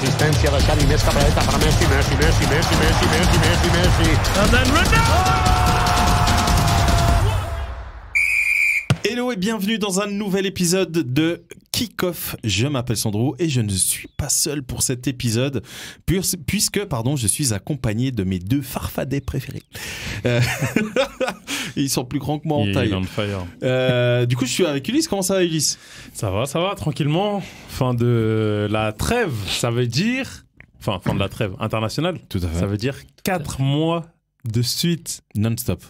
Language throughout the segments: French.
L'assistència de Xavi, més cap a dreta per Messi. And then Hello et bienvenue dans un nouvel épisode de Kick-Off. Je m'appelle Sandro et je ne suis pas seul pour cet épisode puisque je suis accompagné de mes deux farfadets préférés. Ils sont plus grands que moi en taille. Du coup, je suis avec Ulysse. Comment ça va, Ulysse ? Ça va, tranquillement. Fin de la trêve, ça veut dire... fin de la trêve internationale. Tout à fait. Ça veut dire 4 mois de suite. Non-stop.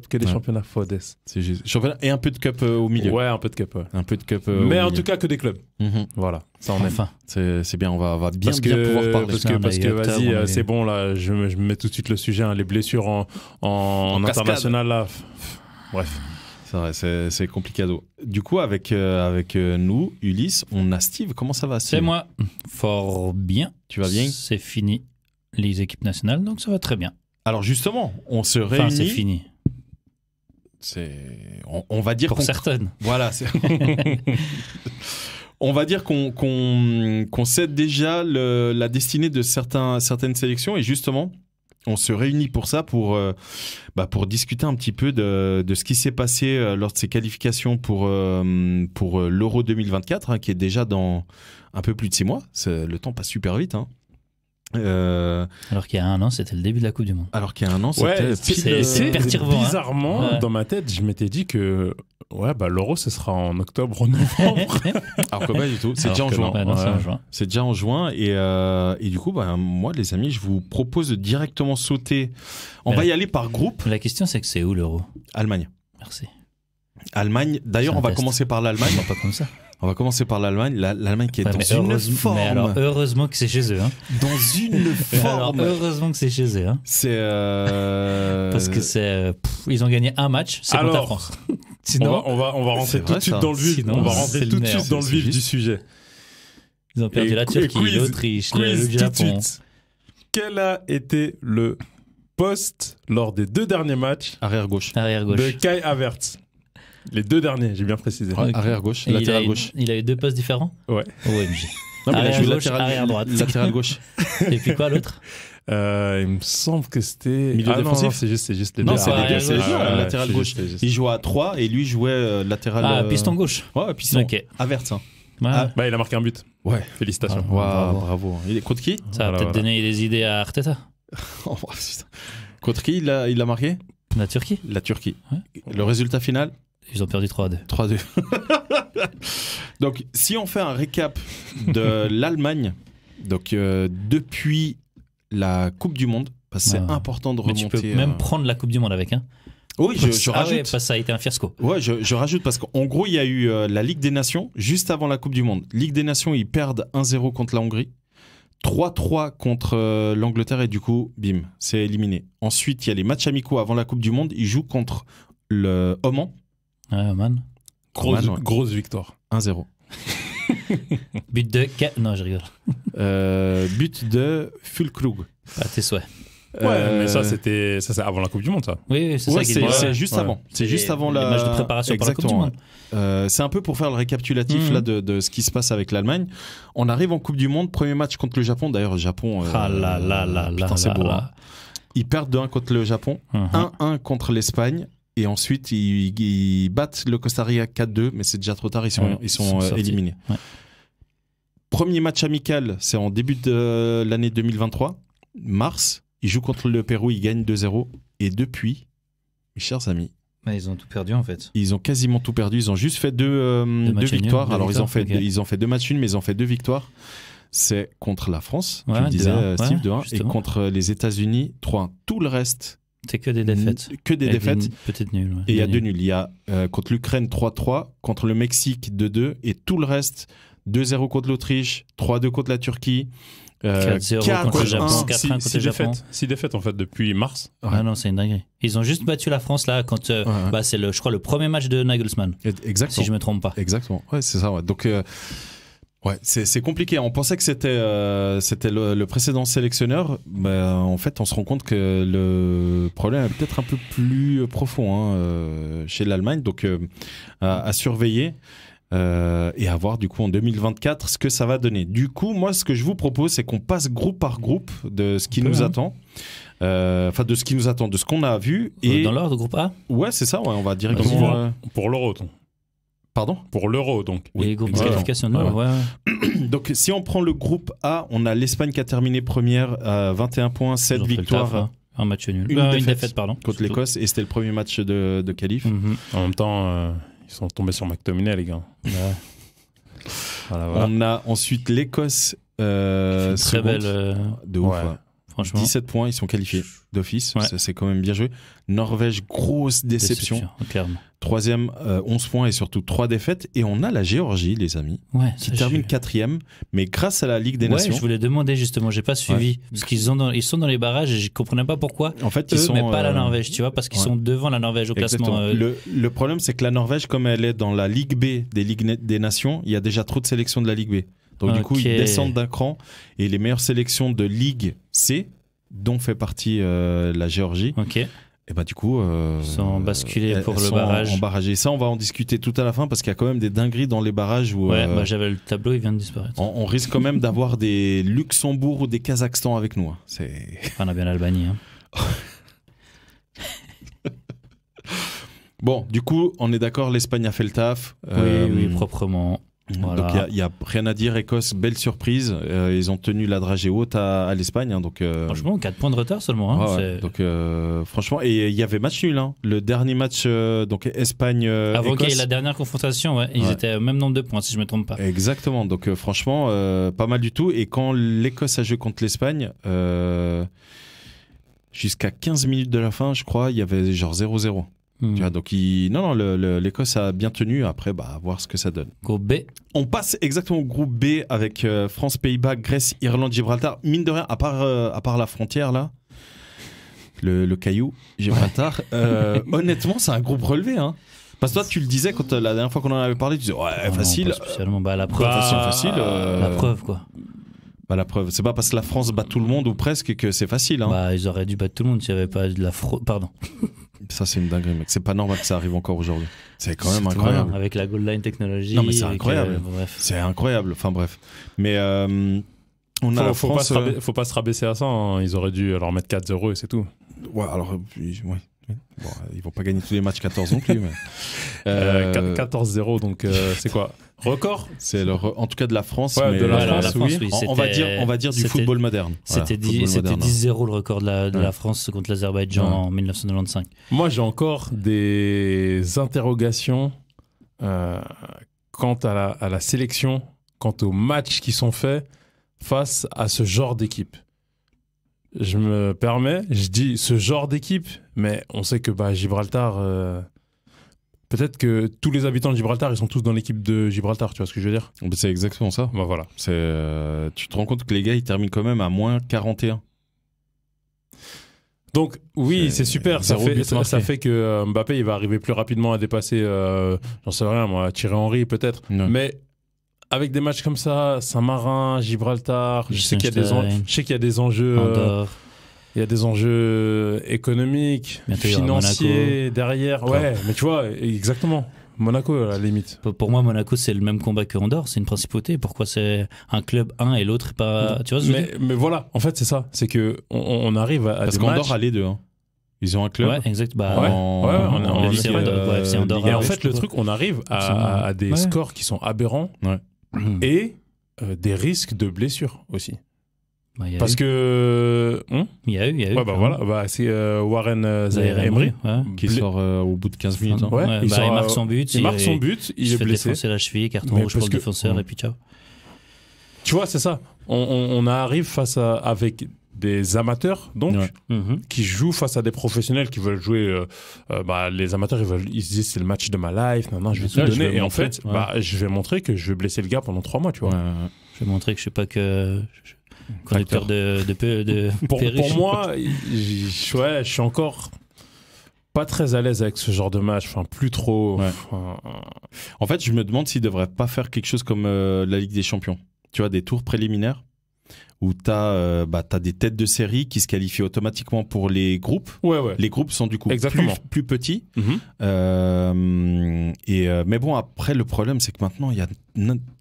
Que des championnats Fodes. C'est juste. Championnat et un peu de cup au milieu. Ouais, un peu de cup. Ouais. Un peu de cup. Mais en tout cas, que des clubs. Mm-hmm. Voilà, ça en enfin. C'est bien, on va bien bien pouvoir parler. Parce que vas-y, c'est bon, là, je mets tout de suite le sujet, hein, les blessures en international, là. Bref. C'est vrai, c'est complicado. Du coup, avec nous, Ulysse, on a Steve. Comment ça va, Steve ? C'est moi. Fort bien. Tu vas bien ? C'est fini les équipes nationales, donc ça va très bien. Alors justement, on se réunit. Enfin, c'est fini. On va dire pour certaines. Voilà. On va dire qu'on sait déjà la destinée de certaines sélections et justement, on se réunit pour ça, pour discuter un petit peu de ce qui s'est passé lors de ces qualifications pour l'Euro 2024, qui est déjà dans un peu plus de 6 mois. Le temps passe super vite, hein. Alors qu'il y a un an, c'était le début de la Coupe du Monde. Alors qu'il y a un an, c'était c'est perturbant. Bizarrement, dans ma tête, je m'étais dit que l'Euro, ce sera en octobre ou novembre. Alors que pas du tout. C'est déjà en juin. C'est en juin. C'est déjà en juin. Et du coup, moi, les amis, je vous propose de directement sauter. On va y aller par groupe. La question, c'est que c'est où l'Euro ? Allemagne. Merci. Allemagne. D'ailleurs, on va commencer par l'Allemagne. Pas comme ça. On va commencer par l'Allemagne. L'Allemagne qui est dans une forme. Mais alors, heureusement que c'est chez eux. Hein. Dans une forme. Alors, heureusement que c'est chez eux. Hein. C'est. Parce que ils ont gagné un match, c'est contre la France. Sinon, on va rentrer tout de suite dans le vif. On va rentrer tout de suite dans le vif du sujet. Ils ont perdu la Turquie, l'Autriche, le Japon. Quel a été le poste lors des 2 derniers matchs Arrière-gauche. De Kai Havertz? Les 2 derniers, j'ai bien précisé. Ouais, arrière-gauche, latéral gauche. Il a eu 2 postes différents ? Ouais. OMG. Non, mais arrière gauche, arrière droite. Latéral gauche. Et puis quoi l'autre ? Il me semble que c'était... Milieu défensif. Non, c'est juste les deux. Non, c'est les deux, c'est latéral gauche. Il jouait à 3 et lui jouait latéral... Ah, piston gauche. Ouais, piston. Ok. Havertz. Hein. Il a marqué un but. Ouais. Félicitations. Bravo. Il est contre qui ? Ça va peut-être donner des idées à Arteta. Contre qui il a marqué ? La Turquie. Ouais. Le résultat final ? Ils ont perdu 3-2. 3-2. Donc, si on fait un récap de l'Allemagne, donc depuis la Coupe du Monde, parce que c'est important de remonter. Mais tu peux même prendre la Coupe du Monde avec, hein. Oui, je rajoute. Ouais, parce que ça a été un fiasco. Ouais, je rajoute parce qu'en gros, il y a eu la Ligue des Nations juste avant la Coupe du Monde. Ligue des Nations, ils perdent 1-0 contre la Hongrie. 3-3 contre l'Angleterre et du coup, bim, c'est éliminé. Ensuite, il y a les matchs amicaux avant la Coupe du Monde. Ils jouent contre le Oman. Oman. Grosse victoire. 1-0. But de... Non, je rigole. But de Füllkrug. À tes souhaits. Mais ça c'est avant la Coupe du Monde, ça. Oui, c'est ça qui est... C'est juste avant. C'est juste avant la... match de préparation pour la Coupe du Monde. C'est un peu pour faire le récapitulatif là, de ce qui se passe avec l'Allemagne. On arrive en Coupe du Monde, premier match contre le Japon. D'ailleurs, le Japon... putain, c'est beau. Hein. Ils perdent 2-1 contre le Japon, 1-1 contre l'Espagne. Et ensuite, ils battent le Costa Rica 4-2, mais c'est déjà trop tard, ils sont éliminés. Ouais. Premier match amical, c'est en début de l'année 2023, mars. Ils jouent contre le Pérou, ils gagnent 2-0. Et depuis, mes chers amis... Ils ont tout perdu en fait. Ils ont quasiment tout perdu, ils ont juste fait deux victoires. Alors ils ont fait 2 matchs nuls, mais ils ont fait 2 victoires. C'est contre la France, tu le disais Steve, 2-1, et contre les États-Unis, 3-1. Tout le reste... C'est que des défaites. Peut-être nul. Ouais. Et il y a 2 nuls. Il y a contre l'Ukraine 3-3, contre le Mexique 2-2, et tout le reste 2-0 contre l'Autriche, 3-2 contre la Turquie, 4-0 contre le Japon, 4-1 contre le Japon. 6 défaites en fait depuis mars. Ouais. Ah non, c'est une dinguerie. Ils ont juste battu la France là quand c'est je crois le premier match de Nagelsmann. Exactement. Si je me trompe pas. Exactement. Ouais, c'est ça. Ouais. Donc c'est compliqué. On pensait que c'était le précédent sélectionneur. En fait, on se rend compte que le problème est peut-être un peu plus profond chez l'Allemagne. Donc, à surveiller. Et à voir du coup en 2024 ce que ça va donner. Du coup, moi, ce que je vous propose, c'est qu'on passe groupe par groupe de ce qui nous attend. Enfin, de ce qui nous attend, de ce qu'on a vu. Et... Dans l'ordre, groupe A ? Ouais, c'est ça, ouais, on va directement... Pour l'Euro, donc. Pardon ? Pour l'Euro, donc. Oui, les groupes de qualification, ouais. Donc, si on prend le groupe A, on a l'Espagne qui a terminé première à 21 points, 7 victoires. Un match nul. Une défaite, pardon. Contre l'Écosse, et c'était le premier match de qualif. En même temps, ils sont tombés sur McTominay, les gars. Voilà. On a ensuite l'Écosse. Très belle. De ouf, franchement. 17 points, ils sont qualifiés d'office. Ouais. C'est quand même bien joué. Norvège, grosse déception. Clairement. Troisième, 11 points et surtout 3 défaites. Et on a la Géorgie, les amis, qui termine 4e, mais grâce à la Ligue des Nations. Je voulais demander justement, j'ai pas suivi. Parce qu'ils sont dans les barrages et je comprenais pas pourquoi. En fait, mais pas la Norvège, tu vois, parce qu'ils sont devant la Norvège au classement. Le problème, c'est que la Norvège, comme elle est dans la Ligue B des Ligues des Nations, il y a déjà trop de sélections de la Ligue B. Donc du coup, ils descendent d'un cran et les meilleures sélections de Ligue C, dont fait partie la Géorgie, et bah du coup sont basculés pour le barrage. En barrage. Et ça, on va en discuter tout à la fin parce qu'il y a quand même des dingueries dans les barrages où j'avais le tableau, il vient de disparaître. On risque quand même d'avoir des Luxembourg ou des Kazakhstan avec nous. On a bien l'Albanie. Bon, du coup, on est d'accord, l'Espagne a fait le taf. Oui, proprement. Voilà. Donc il y a rien à dire. Écosse, belle surprise. Ils ont tenu la dragée haute à l'Espagne. Donc franchement, 4 points de retard seulement. Donc franchement, et il y avait match nul. Le dernier match, donc Espagne. Avant Écosse. qu'il y ait la dernière confrontation, ils étaient au même nombre de points, si je me trompe pas. Exactement. Donc franchement, pas mal du tout. Et quand l'Écosse a joué contre l'Espagne, jusqu'à 15 minutes de la fin, je crois, il y avait genre 0-0. Tu vois, donc l'Écosse a bien tenu. Après, à voir ce que ça donne. Groupe B. On passe exactement au groupe B avec France, Pays-Bas, Grèce, Irlande, Gibraltar. Mine de rien, à part la frontière là, le caillou Gibraltar. Honnêtement, c'est un groupe relevé. Parce que toi, tu le disais quand la dernière fois qu'on en avait parlé, tu disais facile. Non, pas spécialement. La preuve. Facile. La preuve quoi. La preuve, c'est pas parce que la France bat tout le monde ou presque que c'est facile. Ils auraient dû battre tout le monde s'il n'y avait pas de la fraude. Pardon. Ça, c'est une dinguerie, mec. C'est pas normal que ça arrive encore aujourd'hui. C'est quand même incroyable. Avec la goal line technologie. Non, mais c'est incroyable. C'est incroyable. Enfin, bref. Mais on a faut pas se rabaisser à ça. Ils auraient dû leur mettre 4-0 et c'est tout. Ouais, alors, Bon, ils vont pas gagner tous les matchs 14 non plus. Mais... 14-0, donc c'est quoi ? Record ? C'est en tout cas de la France. Ouais, mais de la France, oui. On va dire du football moderne. C'était 10-0 le record de la France contre l'Azerbaïdjan en 1995. Moi, j'ai encore des interrogations quant à la sélection, quant aux matchs qui sont faits face à ce genre d'équipe. Je me permets, je dis ce genre d'équipe, mais on sait que Gibraltar, peut-être que tous les habitants de Gibraltar, ils sont tous dans l'équipe de Gibraltar, tu vois ce que je veux dire ? C'est exactement ça. Voilà. Tu te rends compte que les gars, ils terminent quand même à moins 41. Donc oui, c'est super, ça fait que Mbappé, il va arriver plus rapidement à dépasser, j'en sais rien moi, Thierry Henry peut-être, mais... Avec des matchs comme ça, Saint-Marin, Gibraltar, je sais qu'il y a des enjeux, il y a des enjeux économiques, financiers derrière. Ouais, mais tu vois, exactement. Monaco, à la limite. Pour moi, Monaco, c'est le même combat que Andorre, c'est une principauté. Pourquoi c'est un club et l'autre pas. Tu vois ce que je veux dire ? Mais voilà, en fait, c'est ça. C'est qu'on arrive à parce des matchs. Parce qu'Andorre a les deux. Ils ont un club. Ouais, exact. C'est Andorre. Et en fait, le truc, on arrive à des scores qui sont aberrants. Ouais. Et des risques de blessures aussi. Parce que... Il y a eu. Voilà. C'est Warren Zaïre-Emery qui sort au bout de 15 minutes. Il marque son but. Il marque son but, il est blessé. Il se fait défoncer la cheville, carton rouge pour le défenseur et puis ciao. Tu vois, c'est ça. On arrive face avec des amateurs, donc, qui jouent face à des professionnels qui veulent jouer. Les amateurs, ils se disent c'est le match de ma life, je vais tout donner. Et en fait, je vais montrer que je vais blesser le gars pendant 3 mois, tu vois. Je vais montrer que je suis pas que conducteur de pour moi, je suis encore pas très à l'aise avec ce genre de match, plus trop. En fait, je me demande s'ils devraient pas faire quelque chose comme la Ligue des Champions. Tu vois, des tours préliminaires où t'as des têtes de série qui se qualifient automatiquement pour les groupes. Ouais. Les groupes sont du coup plus petits. Mais bon, après, le problème, c'est que maintenant, il y a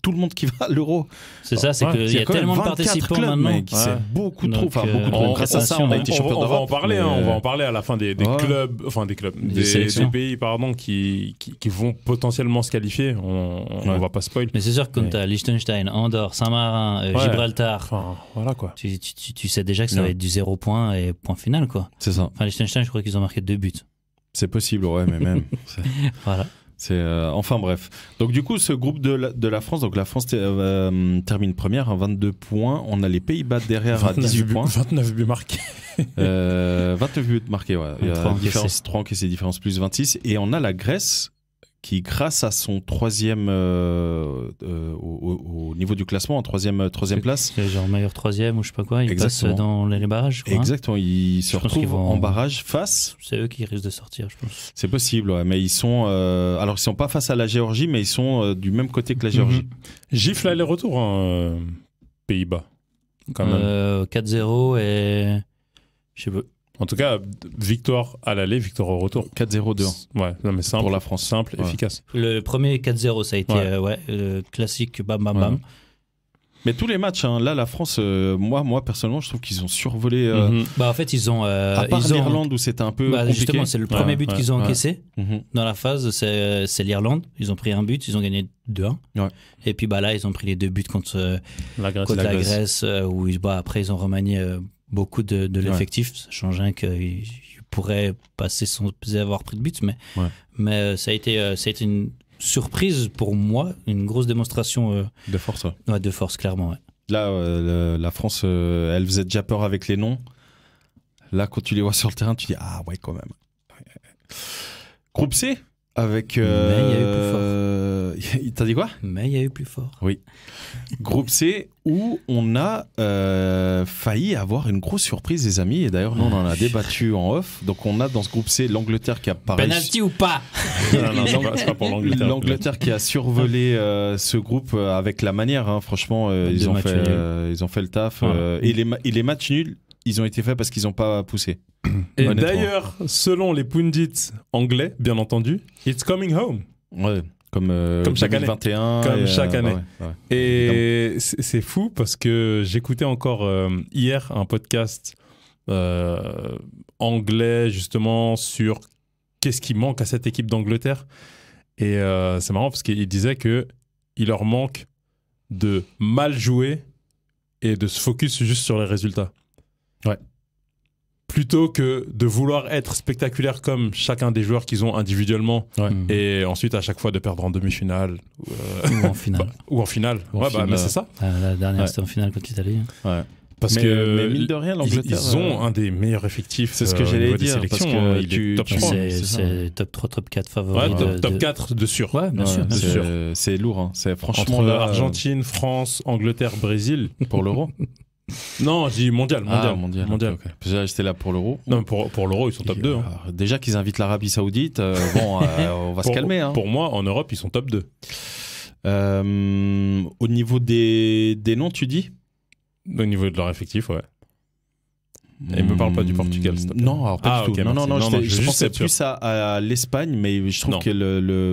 tout le monde qui va à l'Euro. C'est ça, c'est qu'il y a tellement de participants clubs, maintenant. Mec, c'est beaucoup trop. Enfin, beaucoup trop. Grâce à ça, on a été champion d'Europe. On va en parler. On va en parler à la fin des clubs, des pays, pardon, qui vont potentiellement se qualifier. On va pas spoil. Mais c'est sûr que quand t'as Liechtenstein, Andorre, Saint-Marin, Gibraltar, enfin, voilà quoi. Tu sais déjà que ça va être du 0 point et point final, quoi. C'est ça. Enfin, Liechtenstein, je crois qu'ils ont marqué 2 buts. C'est possible, ouais, mais même. Voilà. Enfin bref. Donc du coup, ce groupe de la France, donc la France termine première à 22 points. On a les Pays-Bas derrière à 18 points. 29 buts marqués. 29 buts marqués, ouais. 3 encaissés, différence plus 26. Et on a la Grèce qui, grâce à son troisième au niveau du classement, en troisième place. C'est genre meilleur troisième ou je sais pas quoi. Ils passent dans les barrages. Quoi. Exactement. Ils se retrouvent en barrage face. C'est eux qui risquent de sortir, je pense. C'est possible, ouais. Mais ils sont. Alors, ils sont pas face à la Géorgie, mais ils sont du même côté que la Géorgie. Gifle aller-retour, Pays-Bas. Quand même. 4-0 et. Je sais pas. En tout cas, victoire à l'aller, victoire au retour. 4-0-2. Ouais, non mais simple. Pour la France. Simple, efficace. Le premier 4-0, ça a été classique, bam bam bam. Mais tous les matchs, hein, là, la France, moi personnellement, je trouve qu'ils ont survolé. En fait, ils ont. À part l'Irlande où c'était un peu compliqué. Justement, c'est le premier but qu'ils ont encaissé dans la phase, c'est l'Irlande. Ils ont pris un but, ils ont gagné 2-1. Ouais. Et puis là, ils ont pris les 2 buts contre la Grèce, où après ils ont remanié beaucoup de l'effectif. Ça change rien qu'il pourrait passer sans avoir pris de but, mais ça a été une surprise pour moi, une grosse démonstration de force. De force, clairement. Ouais. Là, la France, elle faisait déjà peur avec les noms. Là, quand tu les vois sur le terrain, tu dis ah ouais, quand même. Groupe C avec. Mais il y a eu plus fort. T'as dit quoi? Mais il y a eu plus fort. Oui. Groupe C où on a failli avoir une grosse surprise, les amis. Et d'ailleurs, nous, on en a débattu en off. Donc, on a dans ce groupe C l'Angleterre qui a pareil. Penalty ou pas? Non, c'est pas pour l'Angleterre. L'Angleterre qui a survolé ce groupe avec la manière. Hein. Franchement, ils ont fait le taf. Et les matchs nuls, ils ont été faits parce qu'ils n'ont pas poussé. Et d'ailleurs, selon les pundits anglais, bien entendu, it's coming home. Ouais. Comme chaque 2021, année. Comme chaque année. Ouais, et c'est fou parce que j'écoutais encore hier un podcast anglais justement sur qu'est-ce qui manque à cette équipe d'Angleterre. Et c'est marrant parce qu'il disait qu'il leur manque de mal jouer et de se focus juste sur les résultats. Ouais. Plutôt que de vouloir être spectaculaire comme chacun des joueurs qu'ils ont individuellement et ensuite à chaque fois de perdre en demi-finale ou en finale. Ou en finale. Mais c'est ça. La dernière c'était en finale contre l'Italie. Ouais. Mais mine de rien, l'Angleterre. Ils ont un des meilleurs effectifs. C'est ce que j'allais dire. Parce que il est top 3. C'est top 3, top 4 favoris. Ouais, top 4 de sûr. Ouais, bien sûr. C'est lourd. Hein. C'est franchement. Entre Argentine, France, Angleterre, Brésil. Pour l'Euro. Non, je dis mondial. Okay. Déjà, j'étais là pour l'Euro. Non, pour l'Euro, ils sont top 2. Hein. Déjà qu'ils invitent l'Arabie Saoudite, on va se calmer. Hein. Pour moi, en Europe, ils sont top 2. Au niveau des noms, tu dis? Au niveau de leur effectif, ouais. Et me parle pas du Portugal, s'il te plaît. Non, alors pas du tout. Okay, non, je pensais plus à l'Espagne, mais je trouve que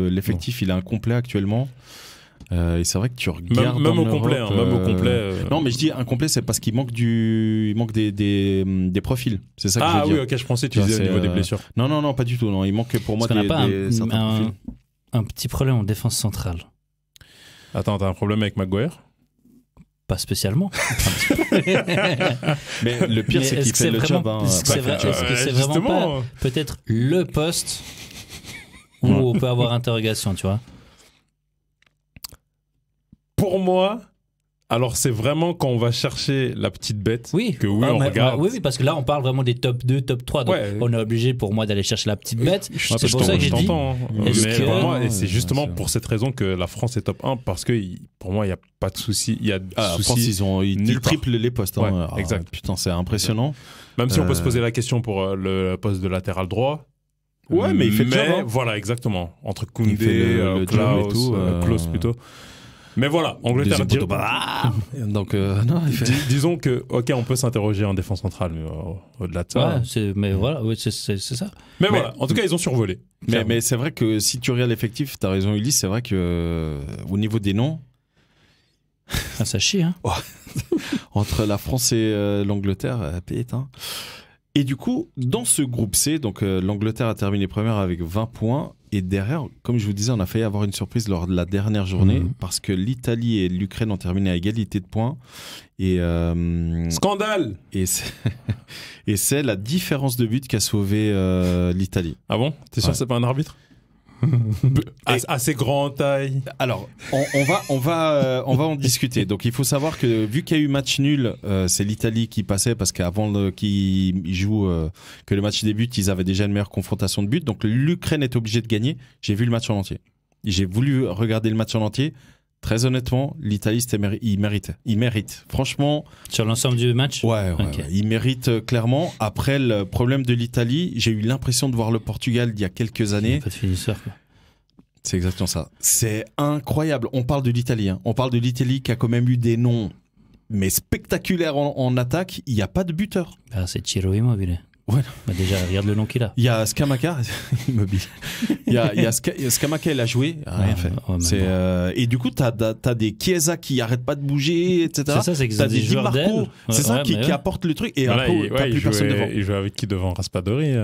l'effectif, il est incomplet actuellement. Et c'est vrai que tu regardes même au complet, Non, mais je dis incomplet, c'est parce qu'il manque des profils. C'est ça que je veux dire. Ah oui, ok, je pensais que tu disais au niveau des blessures. Non, pas du tout. Non, il manque pour moi certains profils. Un petit problème en défense centrale. Attends, t'as un problème avec Maguire? Pas spécialement. Mais le pire, c'est qu'il fait le job. Est-ce que c'est vraiment pas peut-être le poste où on peut avoir interrogation, tu vois? Pour moi, alors c'est vraiment quand on va chercher la petite bête on regarde. Oui, parce que là on parle vraiment des top 2, top 3. Donc on est obligé pour moi d'aller chercher la petite bête. C'est pour ça que j'ai dit. Mais pour moi, et c'est justement pour cette raison que la France est top 1 parce que pour moi il n'y a pas de souci. Il y a souci. Ils triplent les postes. Hein. Exact. Putain, c'est impressionnant. Même si on peut se poser la question pour le poste de latéral droit. Ouais, mais il fait le job. Voilà, exactement. Entre Koundé, Klaus plutôt. Mais voilà, Angleterre. Donc, non, disons que, ok, on peut s'interroger en défense centrale, mais au-delà de ça. Mais voilà, c'est ça. Mais voilà, en tout cas, ils ont survolé. Mais c'est vrai que si tu regardes l'effectif, t'as raison, Ulysse, c'est vrai que au niveau des noms. Ça chie, hein. Entre la France et l'Angleterre, putain. Et du coup, dans ce groupe C, donc l'Angleterre a terminé première avec 20 points. Et derrière, comme je vous disais, on a failli avoir une surprise lors de la dernière journée parce que l'Italie et l'Ukraine ont terminé à égalité de points. Et, scandale. Et c'est la différence de but qui a sauvé l'Italie. Ah bon ? T'es sûr que c'est pas un arbitre ? Assez grand en taille. Alors, on va en discuter. Donc, il faut savoir que vu qu'il y a eu match nul, c'est l'Italie qui passait parce qu'avant qu'ils jouent, que le match débute, ils avaient déjà une meilleure confrontation de but. Donc, l'Ukraine est obligée de gagner. J'ai vu le match en entier. J'ai voulu regarder le match en entier. Très honnêtement, l'Italie, il mérite. Franchement. Sur l'ensemble du match ? Ouais, il mérite clairement. Après, le problème de l'Italie, j'ai eu l'impression de voir le Portugal il y a quelques années. Pas de finisseur, quoi. C'est exactement ça. C'est incroyable. On parle de l'Italie. Hein. On parle de l'Italie qui a quand même eu des noms, mais spectaculaires en attaque. Il n'y a pas de buteur. C'est Ciro Immobile. Ouais. Bah déjà, regarde le nom qu'il a. Il y a Scamacca, Immobile. Il y a Scamacca, il a joué, il n'a rien fait. Et du coup, t'as des Chiesa qui n'arrêtent pas de bouger, etc. C'est ça, c'est que t'as des Di Marco, c'est ça qui ouais. apporte le truc. Et après, t'as plus personne devant. Il joue avec qui devant Raspadori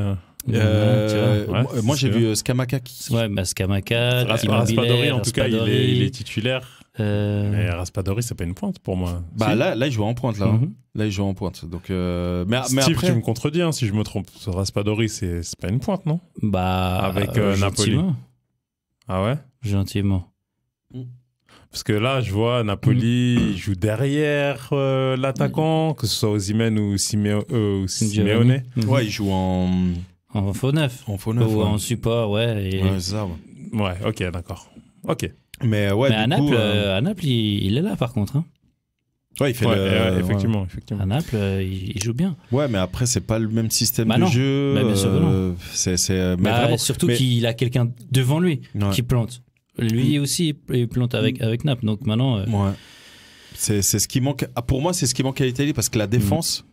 moi, j'ai vu Scamacca. Ouais, Scamacca, Raspadori, en tout cas, il est titulaire. Mais Raspadori, c'est pas une pointe pour moi. Bah là, il joue en pointe là. Là, il joue en pointe. Donc, mais Steve, tu me contredis si je me trompe. Raspadori, c'est pas une pointe, non ? Bah avec Napoli. Ah ouais ? Gentiment. Parce que là, je vois Napoli il joue derrière l'attaquant, que ce soit Osimhen ou Simeone. Ouais, il joue en faux neuf. En faux neuf. Ou en support, ouais. Ouais, c'est ça. Ouais, ok, d'accord. Ok. Mais à Naples, il est là par contre. Hein. Ouais, il fait effectivement. À Naples, il joue bien. Ouais, mais après, c'est pas le même système de jeu. Bien sûr que non. Vraiment, surtout qu'il a quelqu'un devant lui qui plante. Lui aussi, il plante avec Naples. Donc maintenant. Ouais. C'est ce qui manque. Pour moi, c'est ce qui manque à l'Italie parce que la défense.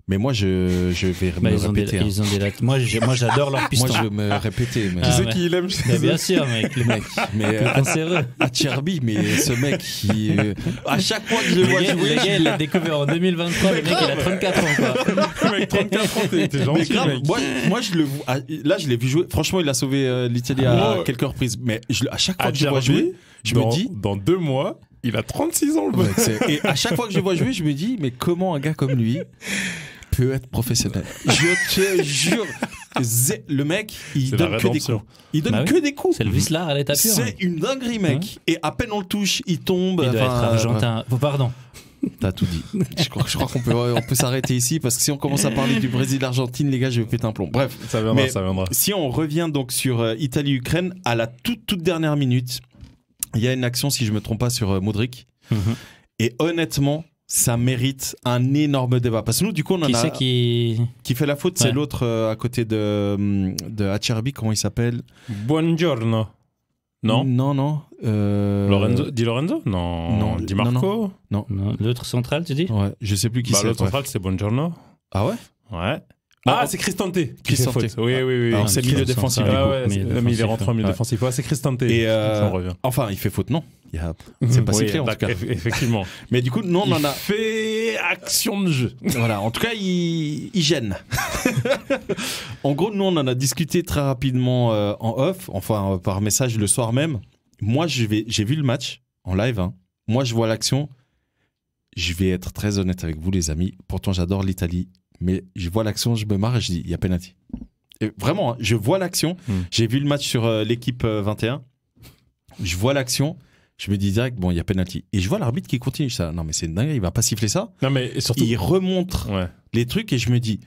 Mais moi, je vais me répéter. Moi, j'adore leur piston. Moi, je vais me répéter. Mais... Tu sais qui il aime bien sûr, mec, le mec. Mais Acerbi, mais ce mec, à chaque fois que je le vois jouer... Le gars, il l'a découvert en 2023. Le mec, il a 34 ans, quoi. Le mec, 34 ans, t'es gentil, mec. Moi, je le vois... Là, je l'ai vu jouer. Franchement, il a sauvé l'Italie à quelques reprises. Mais à chaque fois que je le vois jouer, je me dis... Dans 2 mois, il a 36 ans, le mec. Et à chaque fois que je le vois jouer, je me dis, mais comment un gars comme lui... peut être professionnel. Je te jure, le mec, il donne que des coups. Il donne que des coups. C'est le Vislar à l'état pur. C'est une dinguerie, mec. Et à peine on le touche, il tombe. Il doit être argentin. Pardon. T'as tout dit. Je crois qu'on peut s'arrêter ici parce que si on commence à parler du Brésil-Argentine, les gars, je vais péter un plomb. Bref. Ça viendra. Si on revient donc sur Italie-Ukraine, à la toute dernière minute, il y a une action, si je me trompe pas, sur Modric. Et honnêtement, ça mérite un énorme débat. Parce que nous, du coup, on en a... Qui fait la faute, c'est l'autre à côté de Acerbi, comment il s'appelle ? Buongiorno. Non. Lorenzo Di Lorenzo ? Non. Di Marco ? Non. L'autre central, tu dis ? Ouais, je sais plus qui c'est. L'autre central, c'est Buongiorno. Ah ouais ? Ouais. Ah, c'est Cristante. Cristante. Oui. Alors, c'est milieu défensif. Mais il est rentré en milieu défensif. Ouais, c'est Cristante. Et on revient. Enfin, il fait faute, non. C'est pas sifflé en tout cas. Effectivement. Mais du coup, non, on en a fait action de jeu. Voilà. En tout cas, il gêne. En gros, nous, on en a discuté très rapidement en off, enfin par message le soir même. Moi, j'ai vu le match en live. Hein. Moi, je vois l'action. Je vais être très honnête avec vous, les amis. Pourtant, j'adore l'Italie. Mais je vois l'action, je me marre et je dis, il y a penalty. Et vraiment, hein, je vois l'action. J'ai vu le match sur l'équipe 21. Je vois l'action. Je me dis direct, bon, il y a penalty. Et je vois l'arbitre qui continue. Ça, non, mais c'est dingue, il va pas siffler ça. Non, mais surtout. Il remonte les trucs et je me dis,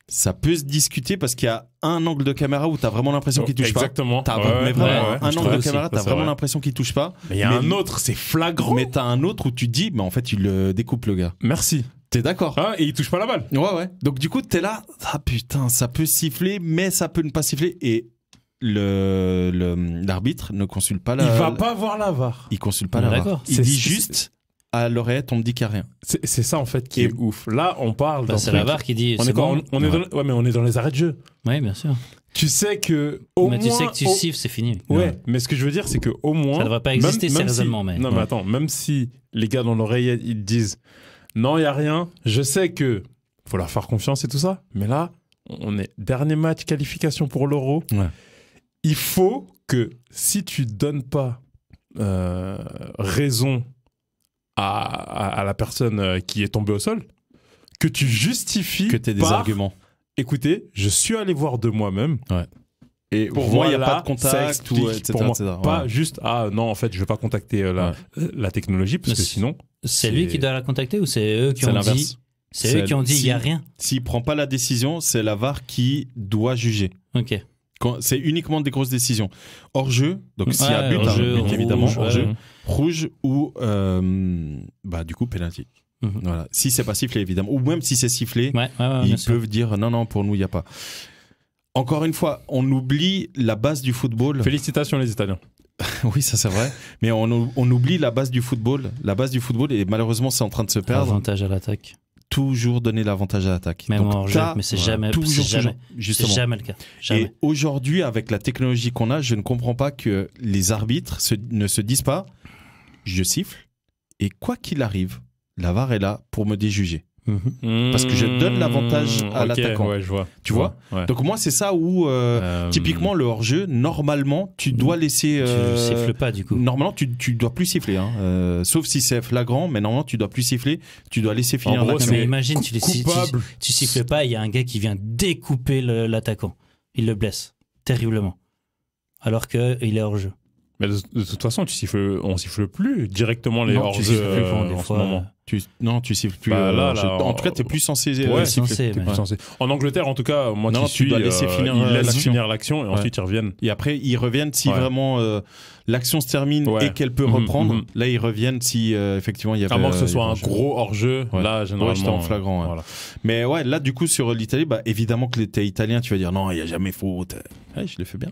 ça peut se discuter parce qu'il y a un angle de caméra où tu as vraiment l'impression qu'il touche exactement. pas. Mais vraiment, un angle de caméra, tu as vraiment l'impression qu'il touche pas. Mais il y a un autre, c'est flagrant. Mais tu as un autre où tu te dis, mais en fait, il le découpe, le gars. Merci. T'es d'accord? Et il touche pas la balle. Ouais. Donc du coup, t'es là, ah putain, ça peut siffler, mais ça peut ne pas siffler. Et l'arbitre ne consulte pas il va pas voir la VAR. Il consulte pas la VAR. Il dit juste à l'oreillette, on me dit qu'il n'y a rien. C'est ça en fait qui est ouf. Là, on parle. C'est la VAR qui dit. Mais on est dans les arrêts de jeu. Oui, bien sûr. Tu sais que tu sais que tu siffles, c'est fini. Ouais, mais ce que je veux dire, c'est que au moins. Ça ne devrait pas exister ces raisonnements, mais. Non, mais attends, même si les gars dans l'oreillette ils disent non, il y a rien. Je sais que faut leur faire confiance et tout ça, mais là, on est dernier match qualification pour l'Euro. Ouais. Il faut que si tu donnes pas raison à la personne qui est tombée au sol, que tu justifies que tu aies des arguments. Écoutez, je suis allé voir de moi-même. Ouais. Et pour moi, il n'y a pas de contact, etc. Pour moi, etc. Pas juste, non, en fait, je ne vais pas contacter la technologie, parce que sinon... C'est lui qui doit la contacter ou c'est eux qui ont dit... C'est eux qui ont dit il n'y a rien. S'il ne prend pas la décision, c'est la VAR qui doit juger. Ok. C'est uniquement des grosses décisions. Hors-jeu, donc s'il y a but, évidemment, hors-jeu, rouge ou du coup, penalty. Voilà. Si c'est pas sifflé, évidemment, ou même si c'est sifflé, ils peuvent dire non, pour nous, il n'y a pas. Encore une fois, on oublie la base du football. Félicitations les Italiens. Oui, ça c'est vrai. Mais on oublie la base du football. La base du football, et malheureusement, c'est en train de se perdre. Avantage à l'attaque. Toujours donner l'avantage à l'attaque. Même en jeu, mais c'est jamais le cas. Jamais. Et aujourd'hui, avec la technologie qu'on a, je ne comprends pas que les arbitres ne se disent pas je siffle et quoi qu'il arrive, la VAR est là pour me déjuger. Parce que je donne l'avantage à l'attaquant. Ouais, je vois. Tu vois. Donc moi, c'est ça où typiquement le hors-jeu, normalement, tu dois laisser. Tu siffles pas du coup. Normalement, tu dois plus siffler, sauf si c'est flagrant. Mais normalement, tu dois plus siffler. Tu dois laisser finir l'action. Mais imagine, tu siffles pas, il y a un gars qui vient découper l'attaquant. Il le blesse terriblement, alors que il est hors-jeu. Mais de toute façon, on siffle plus directement les hors-jeu en ce moment. Tu siffles plus. En tout cas, t'es plus censé siffler. En Angleterre, en tout cas, moi tu dois laisser finir ils laissent finir l'action et ensuite ils reviennent. Et après, ils reviennent si vraiment l'action se termine et qu'elle peut reprendre. Là, ils reviennent si effectivement il y avait. À moins que ce soit un gros hors-jeu. Là, généralement. J'étais en flagrant. Voilà. Mais ouais, là, du coup, sur l'Italie, évidemment que t'es italien, tu vas dire non, il n'y a jamais faute. Ouais, je l'ai fait bien.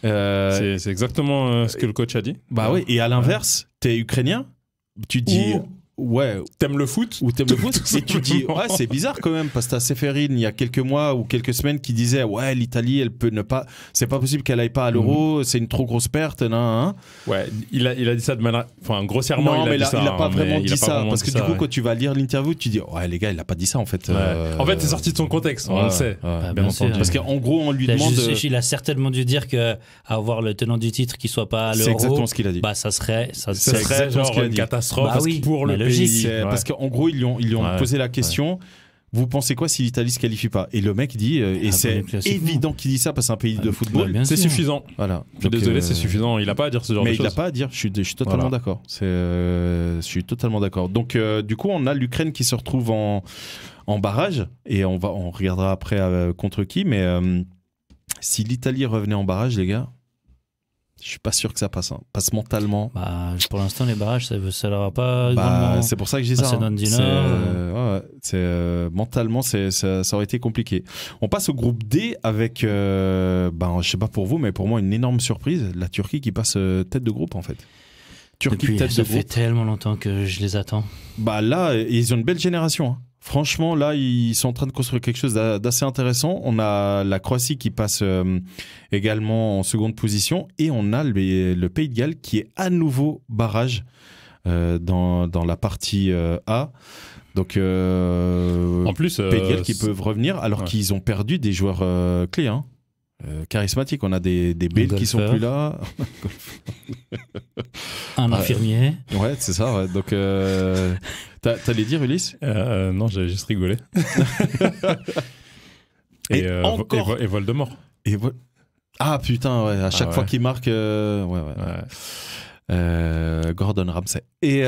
C'est exactement ce que le coach a dit. Oui. Et à l'inverse, t'es ukrainien, tu dis. Ouais, t'aimes le foot et tu dis c'est bizarre quand même parce que t'as Seferin il y a quelques mois ou quelques semaines qui disait l'Italie elle peut ne pas, c'est pas possible qu'elle aille pas à l'Euro, c'est une trop grosse perte. Ouais, il a dit ça de manière, grossièrement. Non, mais il a pas vraiment dit ça parce que du coup quand tu vas lire l'interview tu dis les gars il a pas dit ça en fait. En fait c'est sorti de son contexte, on le sait. Bien entendu. Parce qu'en gros on lui demande. Il a certainement dû dire que avoir le tenant du titre qui soit pas à l'Euro. C'est exactement ce qu'il a dit. Ça serait genre une catastrophe pour le pays. Parce qu'en gros, ils lui ont posé la question vous pensez quoi si l'Italie se qualifie pas? Et le mec dit, et c'est évident qu'il dit ça parce que c'est un pays de football. C'est suffisant. Voilà. Je suis désolé, c'est suffisant. Il n'a pas à dire ce genre de choses. Mais il n'a pas à dire. Je suis totalement d'accord. Je suis totalement d'accord. Donc, du coup, on a l'Ukraine qui se retrouve en barrage et on regardera après contre qui. Mais si l'Italie revenait en barrage, les gars. Je suis pas sûr que ça passe. Passe mentalement. Pour l'instant, les barrages, ça leur a pas grandement. C'est pour ça que je dis ça. Mentalement, ça aurait été compliqué. On passe au groupe D avec, je sais pas pour vous, mais pour moi, une énorme surprise. La Turquie qui passe tête de groupe, en fait. Ça fait tellement longtemps que je les attends. Là, ils ont une belle génération. Franchement, là, ils sont en train de construire quelque chose d'assez intéressant. On a la Croatie qui passe également en seconde position et on a le Pays de Galles qui est à nouveau barrage dans la partie A. Donc, en plus, Pays de Galles qui peuvent revenir alors qu'ils ont perdu des joueurs clés. Charismatiques. On a des Bales qui sont plus là. Un infirmier. Ouais, c'est ça. Ouais. Donc, t'allais dire, Ulysse non, j'avais juste rigolé. et Voldemort. Ah putain, ouais. À chaque fois qu'il marque, Gordon Ramsay. Et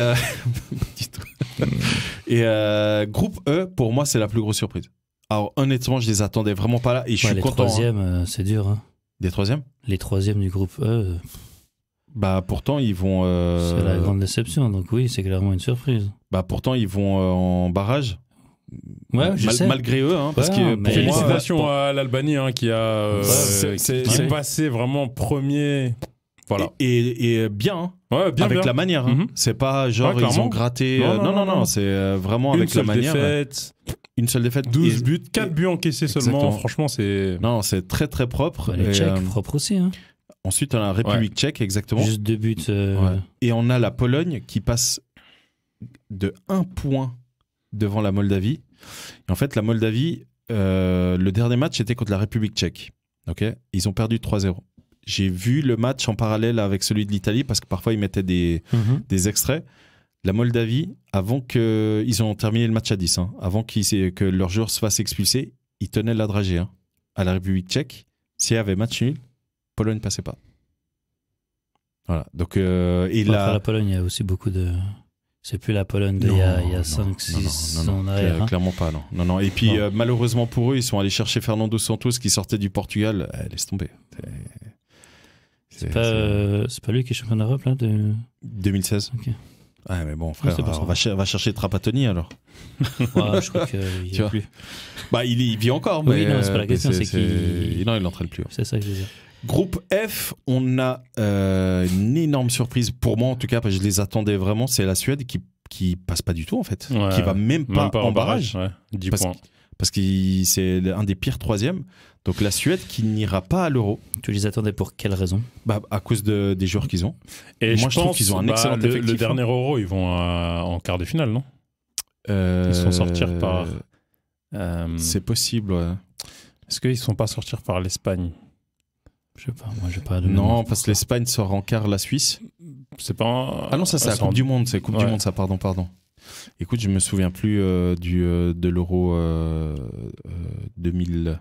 groupe E, pour moi, c'est la plus grosse surprise. Alors honnêtement, je les attendais vraiment pas là et je suis content. Les troisièmes, c'est dur. Des troisièmes ? Les troisièmes du groupe E. Pourtant ils vont. C'est la grande déception, donc oui, c'est clairement une surprise. Pourtant ils vont en barrage. malgré eux, parce que félicitations à l'Albanie qui a c'est passé vraiment premier. Voilà. Et bien, avec bien. la manière. C'est pas genre ils ont gratté. Non, c'est vraiment avec la manière. Une seule défaite. 12 buts, 4 buts encaissés seulement. Exactement. Franchement, c'est. Non, c'est très très propre. Les Tchèques, propre aussi. Ensuite, on a la République tchèque, exactement. Juste 2 buts. Et on a la Pologne qui passe de 1 point devant la Moldavie. Et en fait, la Moldavie, le dernier match était contre la République tchèque. Okay, ils ont perdu 3-0. J'ai vu le match en parallèle avec celui de l'Italie parce que parfois ils mettaient des extraits. La Moldavie, avant qu'ils ont terminé le match à 10, avant que leurs joueurs se fassent expulser, ils tenaient la dragée à la République tchèque. S'il y avait match nul, Pologne ne passait pas. Voilà. Donc, la Pologne, il y a aussi beaucoup de... C'est plus la Pologne d'il y a 5-6 ans en arrière. Clairement pas, non. Et puis, malheureusement pour eux, ils sont allés chercher Fernando Santos qui sortait du Portugal. Laisse tomber. C'est pas lui qui est champion d'Europe, là 2016. Ok. Ouais, mais bon, frère, on va chercher Trapattoni alors. Je crois qu'il n'y a plus. Il vit encore, mais. Oui, non, c'est pas la question, Non, il n'entraîne plus. C'est ça que je veux dire. Groupe F, on a une énorme surprise, pour moi en tout cas, parce que je les attendais vraiment, c'est la Suède qui passe pas du tout en fait. Qui va même pas en barrage. 10 points. Parce que c'est un des pires troisièmes. Donc la Suède qui n'ira pas à l'Euro. Tu les attendais pour quelle raison ? À cause des joueurs qu'ils ont. Et moi je trouve qu'ils ont un excellent effectif. Le dernier Euro, ils vont en quart de finale, non ? Ils sont sortis par... c'est possible, ouais. Est-ce qu'ils ne sont pas sortis par l'Espagne ? Je sais pas, moi j'ai pas de... Non, parce que l'Espagne sort en quart la Suisse. C'est pas... Ah non, ça c'est la Coupe du Monde, c'est Coupe du Monde ça, pardon. Écoute, je me souviens plus de l'Euro 2000...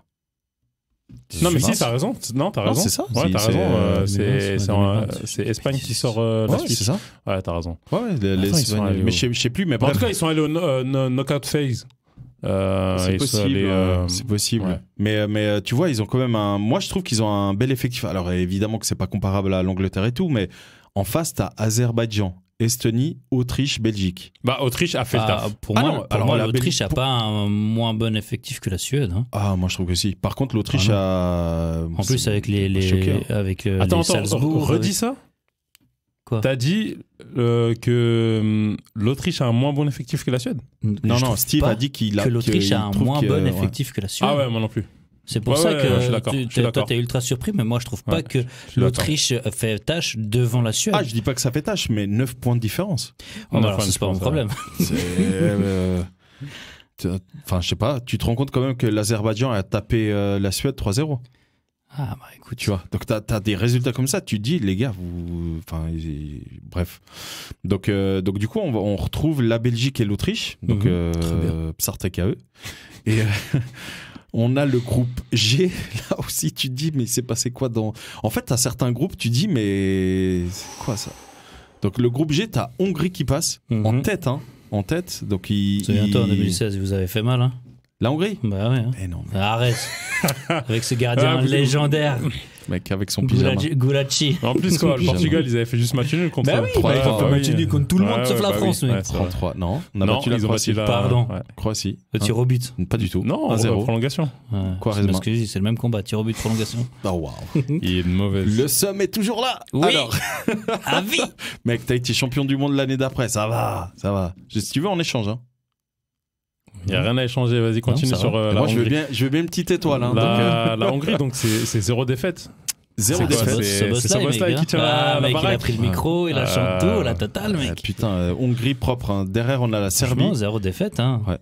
Non mais si, t'as raison. Non, t'as raison. C'est ça. Ouais, t'as raison. C'est Espagne qui sort la Suisse. C'est ça. Ouais, t'as raison. Ouais, mais je sais plus. Mais en tout cas, ils sont allés au knockout phase. C'est possible. Ouais. Mais tu vois, ils ont quand même moi, je trouve qu'ils ont un bel effectif. Alors évidemment que c'est pas comparable à l'Angleterre et tout, mais en face, t'as Azerbaïdjan, Estonie, Autriche, Belgique. Autriche a fait le taf. Pour moi, l'Autriche n'a pas un moins bon effectif que la Suède. Moi je trouve que si. Par contre, l'Autriche a. En plus, avec Attends, Salzbourg. Redis ça. Quoi ? T'as dit que l'Autriche a un moins bon effectif que la Suède ? Non, Steve a dit que l'Autriche a un moins bon effectif que la Suède. Ah ouais, moi non plus. C'est pour ça que toi t'es ultra surpris, mais moi je trouve pas que l'Autriche fait tâche devant la Suède. Je dis pas que ça fait tâche, mais 9 points de différence. C'est pas mon problème. Enfin, je sais pas, tu te rends compte quand même que l'Azerbaïdjan a tapé la Suède 3-0. Écoute, tu vois, donc t'as des résultats comme ça, tu te dis les gars, bref. Donc du coup on retrouve la Belgique et l'Autriche, donc Psartek à eux. Et on a le groupe G, là aussi tu te dis mais c'est passé quoi dans... En fait t'as certains groupes, tu dis mais c'est quoi ça ? Donc le groupe G, t'as Hongrie qui passe en tête, en tête. Donc c'est bientôt en 2016, vous avez fait mal, La Hongrie ? Bah ouais. Mais non. Arrête. Avec ce gardien légendaire. Mec, avec son pyjama. Gulacsi. En plus, quoi, le Portugal, ils avaient fait juste match nul contre match nul contre tout le monde sauf la France. 33. Non, on a battu la Croatie. Pardon. Croatie. Le tir au but. Pas du tout. Non, 1-0. Prolongation. Quoi, ce que je dis, c'est le même combat. Tir au but, prolongation. Oh, waouh. Il est mauvaise. Le somme est toujours là. Oui. Alors. À vie. Mec, t'as été champion du monde l'année d'après. Ça va. Si tu veux, on échange. Il n'y a rien à échanger, vas-y, continue sur la Moi, Hongrie. je veux bien une petite étoile. La Hongrie, donc c'est 0 défaite. 0 défaite. C'est Soboslai qui tient la mec, baraque. il a pris le micro, il a chanté tout, la totale, mec. Putain, Hongrie propre. Derrière, on a la Serbie. 0 défaite. Ouais.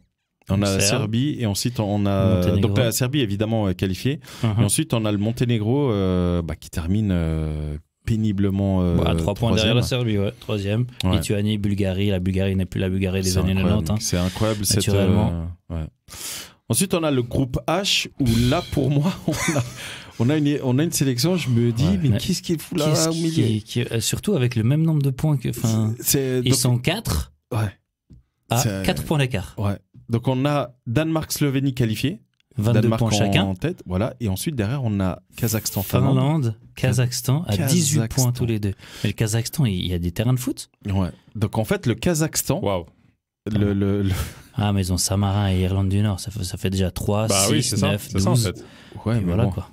On a la Serbie et ensuite on a Monténégro. Donc la Serbie évidemment qualifiée. Et ensuite on a le Monténégro qui termine péniblement à 3 points derrière la Serbie, troisième. Ouais. Lituanie, Bulgarie. La Bulgarie n'est plus la Bulgarie des années 90. C'est incroyable. Naturellement. Ensuite on a le groupe H où là pour moi on a une sélection. Je me dis mais qu'est-ce qu'il fout là au milieu surtout avec le même nombre de points que. Ils sont 4 à 4 points d'écart. Ouais. Donc on a Danemark-Slovénie qualifié. 22 Danemark points chacun. En tête, voilà. Et ensuite, derrière, on a Kazakhstan, Finlande, Kazakhstan à 18 points tous les deux. Mais le Kazakhstan, il y a des terrains de foot ? Ouais. Donc en fait, le Kazakhstan, wow. Ah, mais ils ont Saint-Marin et Irlande du Nord. Ça fait déjà 3, 6, 9, 12. Ça, en fait. Ouais, mais voilà, bon. Quoi.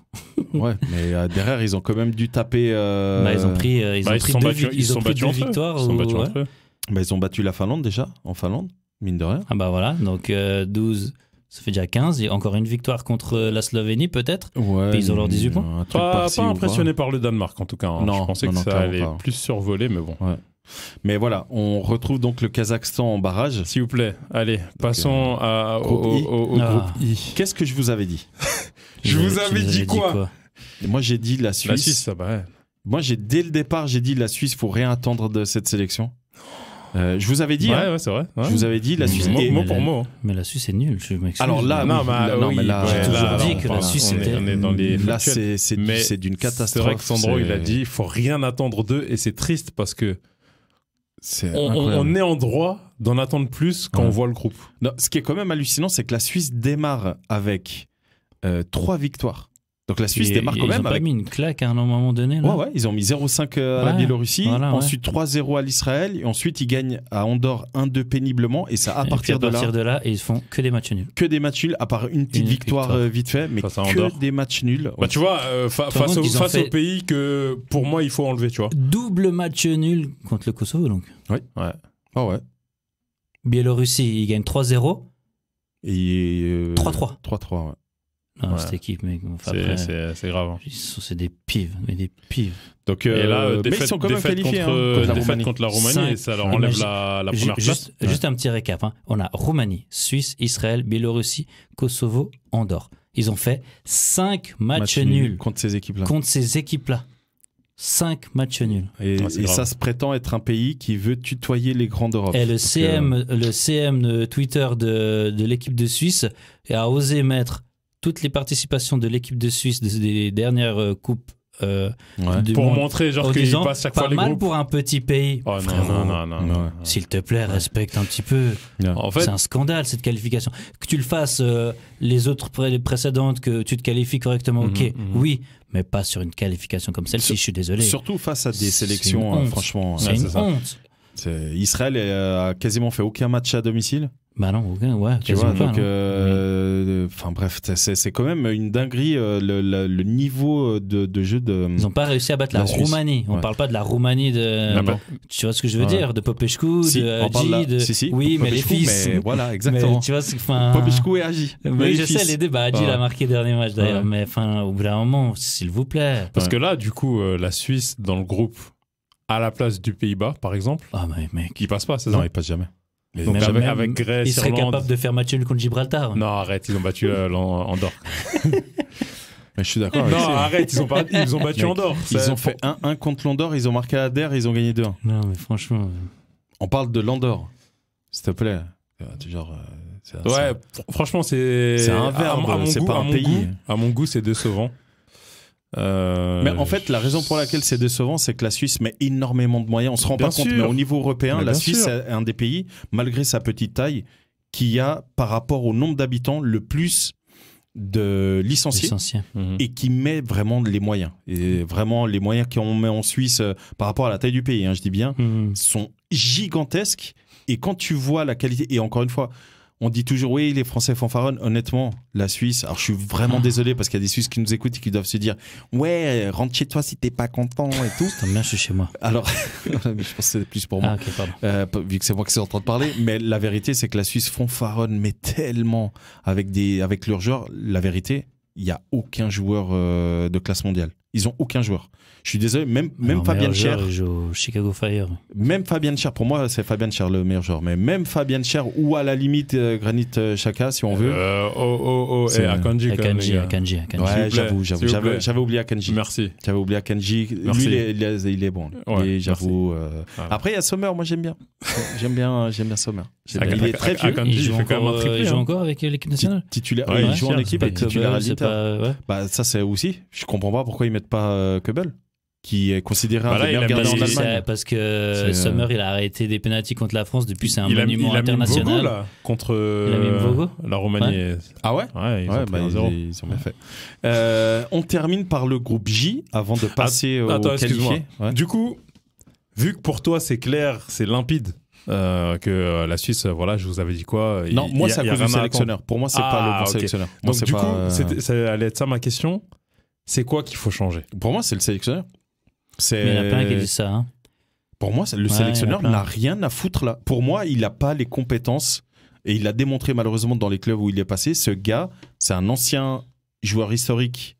Ouais, mais derrière, ils ont quand même dû taper. Ils ont pris, ils ont pris 2 victoires. Ils sont battus entre eux. Ils ont battu la Finlande déjà, en Finlande, mine de rien. Ah, bah voilà, donc 12. Ça fait déjà 15. Il y a encore une victoire contre la Slovénie, peut-être. Ouais. Puis ils ont leurs 18 points. Pas impressionné par le Danemark, en tout cas. Hein. Non, je pensais que ça allait plus survoler, mais bon. Ouais. Mais voilà, on retrouve donc le Kazakhstan en barrage. S'il vous plaît, allez, passons au groupe I. Qu'est-ce que je vous avais dit? Je vous avais dit quoi? Moi, j'ai dit la Suisse. La Suisse, ça va. Moi, dès le départ, j'ai dit la Suisse, faut rien attendre de cette sélection. Je vous avais dit. Ouais, c'est vrai. Ouais. Je vous avais dit la Suisse. Mot pour mot. Mais la Suisse est nulle, je m'excuse. Alors là, mais là, j'ai toujours dit que la Suisse était. On est dans les. Là, c'est d'une catastrophe. C'est vrai que Sandro, il a dit, il faut rien attendre d'eux, et c'est triste parce que. On est en droit d'en attendre plus quand on voit le groupe. Non, ce qui est quand même hallucinant, c'est que la Suisse démarre avec 3 victoires. Donc la Suisse démarre quand même avec... Ils ont pas mis une claque à un moment donné là. Ouais, ils ont mis 0,5 à la Biélorussie, ensuite 3-0 à l'Israël, et ensuite ils gagnent à Andorre 1-2 péniblement, et ça à partir de là, ils font que des matchs nuls. Que des matchs nuls, à part une petite victoire vite fait, mais que des matchs nuls. Bah tu vois, face au pays que pour moi il faut enlever, tu vois. Double match nul contre le Kosovo donc. Oui. Ouais. Oh ouais. Biélorussie, ils gagnent 3-0. Et 3-3. 3-3, ouais. Non, cette équipe, mais c'est grave. C'est des pives, mais des pives. Donc, et là, ils sont quand même qualifiés contre la Roumanie, et ça leur enlève la première place. Juste un petit récap. Hein. On a Roumanie, Suisse, Israël, Biélorussie, Kosovo, Andorre. Ils ont fait 5 matchs nuls contre ces équipes-là. 5 matchs nuls. Et ça se prétend être un pays qui veut tutoyer les grands d'Europe. Et le CM de Twitter de l'équipe de Suisse a osé mettre toutes les participations de l'équipe de Suisse des dernières coupes pour montrer genre qu'ils passent chaque fois les groupes. Pas mal pour un petit pays. Oh non. S'il te plaît, respecte un petit peu. En fait, c'est un scandale cette qualification. Que tu le fasses les autres précédentes, que tu te qualifies correctement, ok, oui, mais pas sur une qualification comme celle-ci, je suis désolé. Surtout face à des sélections, franchement. C'est une honte. Israël a quasiment fait aucun match à domicile. Bah non, ouais. Tu vois, donc, enfin bref, c'est quand même une dinguerie le niveau de jeu de. Ils n'ont pas réussi à battre la Roumanie. On parle pas de la Roumanie de. Tu vois ce que je veux dire, de Popescu, de Hadji, oui, mais les fils. Mais voilà, exactement. Mais, tu vois, enfin. Popescu et Hadji. Oui, je sais les deux. Bah, Hadji l'a marqué dernier match d'ailleurs, mais enfin, au bout d'un moment, s'il vous plaît. Parce que là, du coup, la Suisse dans le groupe à la place du Pays-Bas, par exemple. Ah mais mec, il passe pas, c'est ça. Non, il passe jamais. Donc avec Grèce, ils seraient capables de faire match nul contre Gibraltar. Non, arrête, ils ont battu Andorre. Mais je suis d'accord. Non, arrête, ils ont battu Andorre. Ils ont fait 1-1 contre l'Andorre, ils ont marqué à Adair, ils ont gagné 2-1. Non, mais franchement. On parle de l'Andorre, s'il te plaît. Genre, franchement, c'est un verbe, c'est pas un pays. À mon goût, c'est décevant. Mais en fait, la raison pour laquelle c'est décevant, c'est que la Suisse met énormément de moyens. On se rend pas compte, mais au niveau européen, la Suisse est un des pays, malgré sa petite taille, qui a, par rapport au nombre d'habitants, le plus de licenciés. Et qui met vraiment les moyens. Et vraiment, les moyens qu'on met en Suisse par rapport à la taille du pays, je dis bien, sont gigantesques. Et quand tu vois la qualité, et encore une fois, on dit toujours, oui, les Français fanfaronnent. Honnêtement, la Suisse, alors je suis vraiment désolé parce qu'il y a des Suisses qui nous écoutent et qui doivent se dire, ouais, rentre chez toi si t'es pas content et tout. Bien, je suis chez moi. Alors, je pense que c'est plus pour moi. Vu que c'est moi qui suis en train de parler. Mais la vérité, c'est que la Suisse fanfaronne, mais tellement avec leurs joueurs. La vérité, il n'y a aucun joueur de classe mondiale. Ils ont aucun joueur. Je suis désolé, même Fabien Cher. Il joue au Chicago Fire. Même Fabien Cher, pour moi, c'est Fabien Cher le meilleur joueur. Mais même Fabien Cher ou à la limite Granit Xhaka, si on veut. C'est Akanji. Ouais, j'avais oublié Akanji. Merci. J'avais oublié Akanji. Merci. Lui, il est bon. Et j'avoue. Après, il y a Sommer. Moi, j'aime bien. J'aime bien Sommer. Il est très vieux. Il joue encore avec l'équipe nationale. Titulaire. Il joue en équipe et titulaire à l'Inter. Bah ça, c'est aussi. Je comprends pas pourquoi ils mettent pas Kebel, qui est considéré un des meilleurs gardiens en Allemagne. Parce que Sommer, il a arrêté des pénaltys contre la France depuis, c'est un monument international. Il a mis Vogo, là, contre la Roumanie. Ah ouais? Ouais, ils ont bien fait. On termine par le groupe J avant de passer au qualifié. Du coup, vu que pour toi c'est clair, c'est limpide, que la Suisse, voilà, je vous avais dit quoi. Non, moi, c'est à cause du sélectionneur. Pour moi, c'est pas le bon sélectionneur. Moi, donc, du coup, ça allait être ça ma question. C'est quoi qu'il faut changer? Pour moi, c'est le sélectionneur. Mais il y en a plein qui disent ça. Hein. Pour moi, le sélectionneur n'a rien à foutre là. Pour moi, il n'a pas les compétences. Et il l'a démontré malheureusement dans les clubs où il est passé. Ce gars, c'est un ancien joueur historique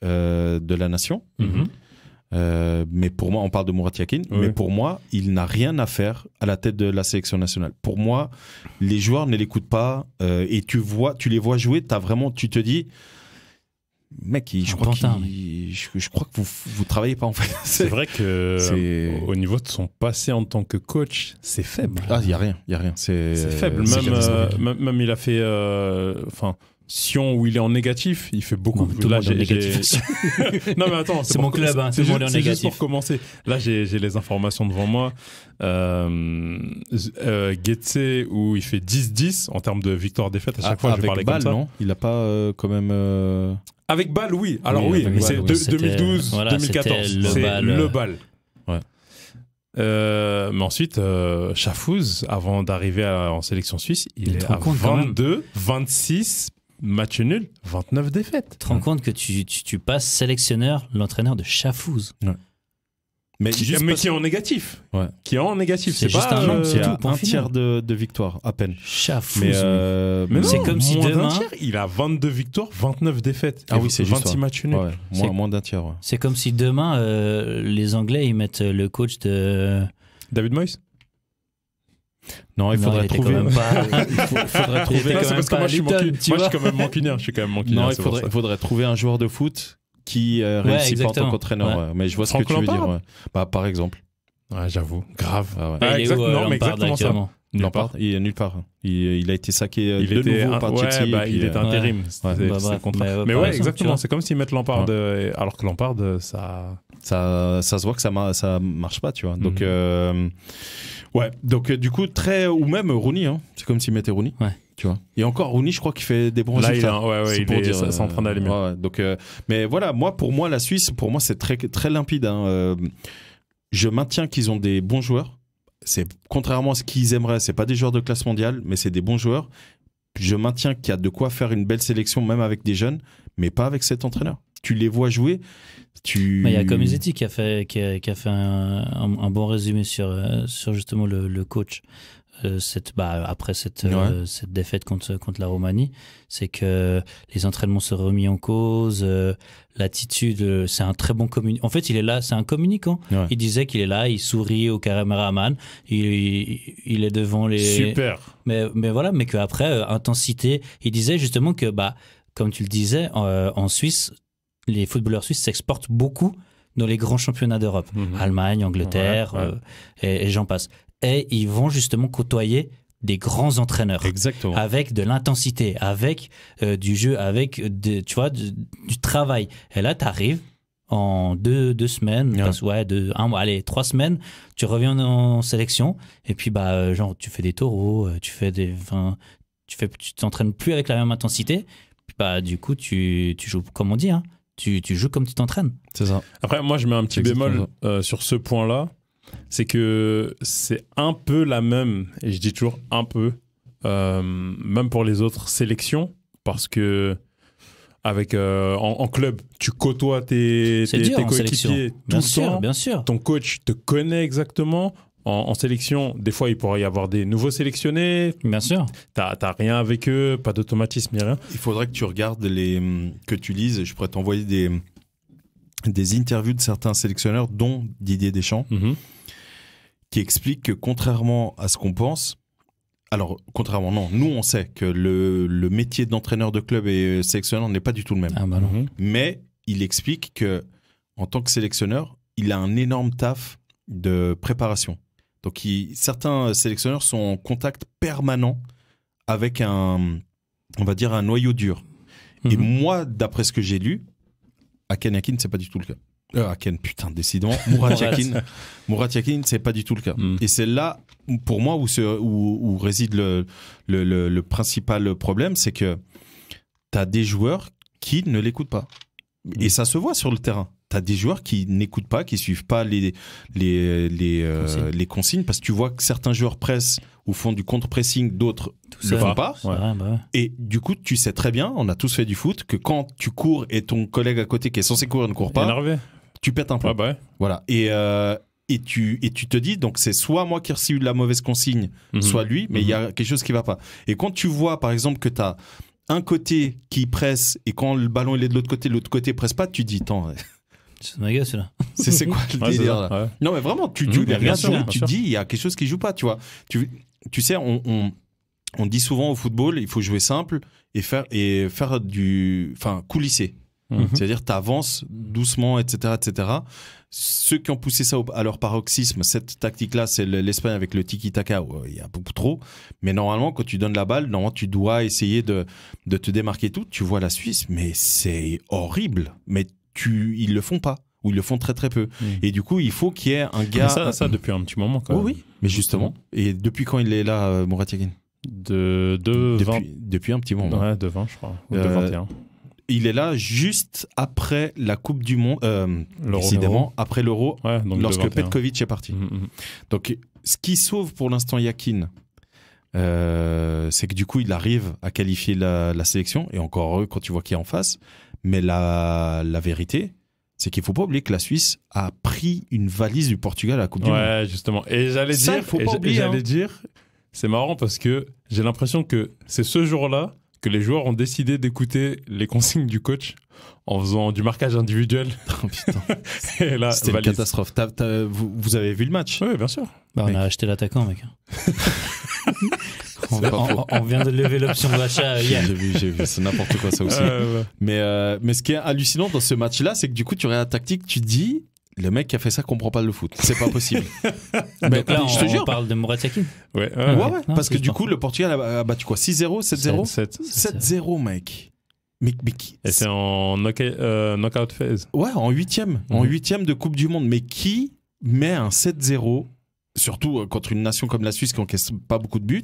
de la nation. Mais pour moi, on parle de Murat Yakin. Oui. Mais pour moi, il n'a rien à faire à la tête de la sélection nationale. Pour moi, les joueurs ne l'écoutent pas. Et tu les vois jouer. Tu te dis... Mec, je crois que vous travaillez pas en fait. C'est vrai que au niveau de son passé en tant que coach, c'est faible. Ah, il y a rien. C'est faible. Même il a fait, Sion où il est en négatif, il fait beaucoup. Là, négatif. Non mais attends, c'est mon club. Hein, c'est juste pour commencer. Là, j'ai les informations devant moi. Getse où il fait 10-10 en termes de victoire-défaite. À chaque fois, je parlais comme ça. Non, il a pas quand même. Avec Bâle, oui. Alors oui, c'est 2012, voilà, 2014. C'est le Bâle. Ouais. Mais ensuite, Schaffhouse, avant d'arriver en sélection suisse, il est à 22, 26 matchs nuls, 29 défaites. Tu te rends compte que tu passes sélectionneur, l'entraîneur de Schaffhouse. Ouais. Mais qui est en négatif. Ouais. Qui est en négatif. C'est juste pas, un tiers de victoire, à peine. Schaffhouse. Mais c'est comme si demain. Il a 22 victoires, 29 défaites. Ah oui, c'est 26 matchs nuls. Ouais, moins d'un tiers. Ouais. C'est comme si demain, les Anglais, ils mettent le coach de. David Moyes? Non, il faudrait trouver. Faudrait trouver. C'est parce que moi, je suis quand même mancunien. Non, il faudrait trouver un joueur de foot qui réussit pas en tant qu'entraîneur. Ouais. Mais je vois ce que tu veux dire. Ouais. Bah, par exemple. Ouais, j'avoue. Grave. Exactement, mais exactement ça. Lampard, il est nulle part. Il a été saqué de nouveau par Chelsea. Il était intérim. Mais ouais, exactement. C'est comme s'ils mettent Lampard, alors que Lampard, ça se voit que ça marche pas, tu vois. Donc, ouais. Donc, du coup, ou même Rooney, hein. C'est comme s'ils mettaient Rooney. Ouais. Tu vois. Et encore, Rooney, je crois qu'il fait des bons résultats. C'est en train d'aller mieux. Ouais, donc, mais voilà, pour moi, la Suisse, pour moi, c'est très, très limpide. Hein. Je maintiens qu'ils ont des bons joueurs. C'est contrairement à ce qu'ils aimeraient, c'est pas des joueurs de classe mondiale, mais c'est des bons joueurs. Je maintiens qu'il y a de quoi faire une belle sélection, même avec des jeunes, mais pas avec cet entraîneur. Tu les vois jouer. Mais il y a Comisetti qui a fait un bon résumé sur justement le coach. Après cette défaite contre la Roumanie, c'est que les entraînements se remis en cause, l'attitude, c'est un très bon communicant. En fait, il est là, c'est un communicant. Ouais. Il disait qu'il est là, il sourit au caméraman, il est devant les... Super. Mais voilà, mais qu'après, intensité, il disait justement que, comme tu le disais, en Suisse, les footballeurs suisses s'exportent beaucoup dans les grands championnats d'Europe. Allemagne, Angleterre, et j'en passe. Et ils vont justement côtoyer des grands entraîneurs. Exactement. Avec de l'intensité, avec du jeu, avec du travail. Et là, tu arrives en deux semaines, 3 semaines, tu reviens en sélection, et puis genre tu fais des taureaux, tu t'entraînes plus avec la même intensité, puis du coup tu joues comme on dit, hein, tu joues comme tu t'entraînes. C'est ça. Après, moi je mets un petit bémol sur ce point-là. C'est que c'est un peu la même, et je dis toujours un peu, même pour les autres sélections, parce que avec en club, tu côtoies tes coéquipiers tout le temps. Bien sûr. Ton coach te connaît exactement. En sélection, des fois, il pourrait y avoir des nouveaux sélectionnés. Bien sûr. T'as rien avec eux, pas d'automatisme, ni rien. Il faudrait que tu regardes que tu lises, et je pourrais t'envoyer des interviews de certains sélectionneurs, dont Didier Deschamps, qui expliquent que contrairement à ce qu'on pense, alors contrairement non, nous on sait que le métier d'entraîneur de club et sélectionneur n'est pas du tout le même. Ah bah non. Mais il explique que en tant que sélectionneur, il a un énorme taf de préparation. Donc certains sélectionneurs sont en contact permanent avec on va dire un noyau dur. Et moi, d'après ce que j'ai lu, Hakan Yakin, c'est pas du tout le cas. Hakan, putain, décidément. Murat Yakin, c'est pas du tout le cas. Et c'est là, pour moi, où réside le principal problème, c'est que t'as des joueurs qui ne l'écoutent pas. Et ça se voit sur le terrain. t'as des joueurs qui n'écoutent pas, qui suivent pas les consignes, parce que tu vois que certains joueurs pressent ou font du contre-pressing, d'autres ne le font pas. Et du coup, tu sais très bien, on a tous fait du foot, que quand tu cours et ton collègue à côté qui est censé courir ne court pas, tu pètes un peu. Voilà. Et tu te dis, donc c'est soit moi qui ai reçu la mauvaise consigne, soit lui, mais il y a quelque chose qui va pas. Et quand tu vois, par exemple, que tu as un côté qui presse et quand le ballon il est de l'autre côté presse pas, tu dis, attends... C'est ma gueule, celui-là. C'est quoi le délire là ? Ouais. Non, mais vraiment, tu dis, il y a quelque chose qui joue pas, tu vois. Tu sais, on dit souvent au football, il faut jouer simple et faire coulisser. C'est-à-dire, tu avances doucement, etc., etc. Ceux qui ont poussé ça à leur paroxysme, cette tactique-là, c'est l'Espagne avec le tiki-taka. Il y a beaucoup trop. Mais normalement, quand tu donnes la balle, normalement, tu dois essayer de te démarquer tout. Tu vois la Suisse, mais c'est horrible. Mais ils le font pas, ou ils le font très très peu. Et du coup, il faut qu'il y ait un gars... Mais ça depuis un petit moment quand même. Oui, mais justement. Et depuis quand il est là, Murat Yakin ? Depuis un petit moment. Ouais, de 20 je crois, ou de 21. Il est là juste après la Coupe du Monde, décidément, après l'Euro, lorsque Petkovic est parti. Donc, ce qui sauve pour l'instant Yakin, c'est que du coup, il arrive à qualifier la sélection, et encore heureux quand tu vois qui est en face. Mais la vérité, c'est qu'il ne faut pas oublier que la Suisse a pris une valise du Portugal à la Coupe du Monde. Ouais, justement. Et j'allais dire, c'est marrant parce que j'ai l'impression que c'est ce jour-là que les joueurs ont décidé d'écouter les consignes du coach en faisant du marquage individuel. Oh putain. Et là, c'était une catastrophe. Vous avez vu le match ? Oui, bien sûr. On a acheté l'attaquant, mec. On vient de lever l'option d'achat hier. J'ai vu, c'est n'importe quoi ça aussi. Mais ce qui est hallucinant dans ce match-là, c'est que du coup, tu regardes la tactique, tu te dis, le mec qui a fait ça comprend pas le foot. C'est pas possible. Mais là, on parle de Murat Yakin. Ouais. Parce que du coup, le Portugal a battu quoi ? 6-0, 7-0 ? 7-0, mec. Mais et c'est en knockout phase. Ouais, en 8e. En 8e de Coupe du Monde. Mais qui met un 7-0 ? Surtout contre une nation comme la Suisse qui n'encaisse pas beaucoup de buts.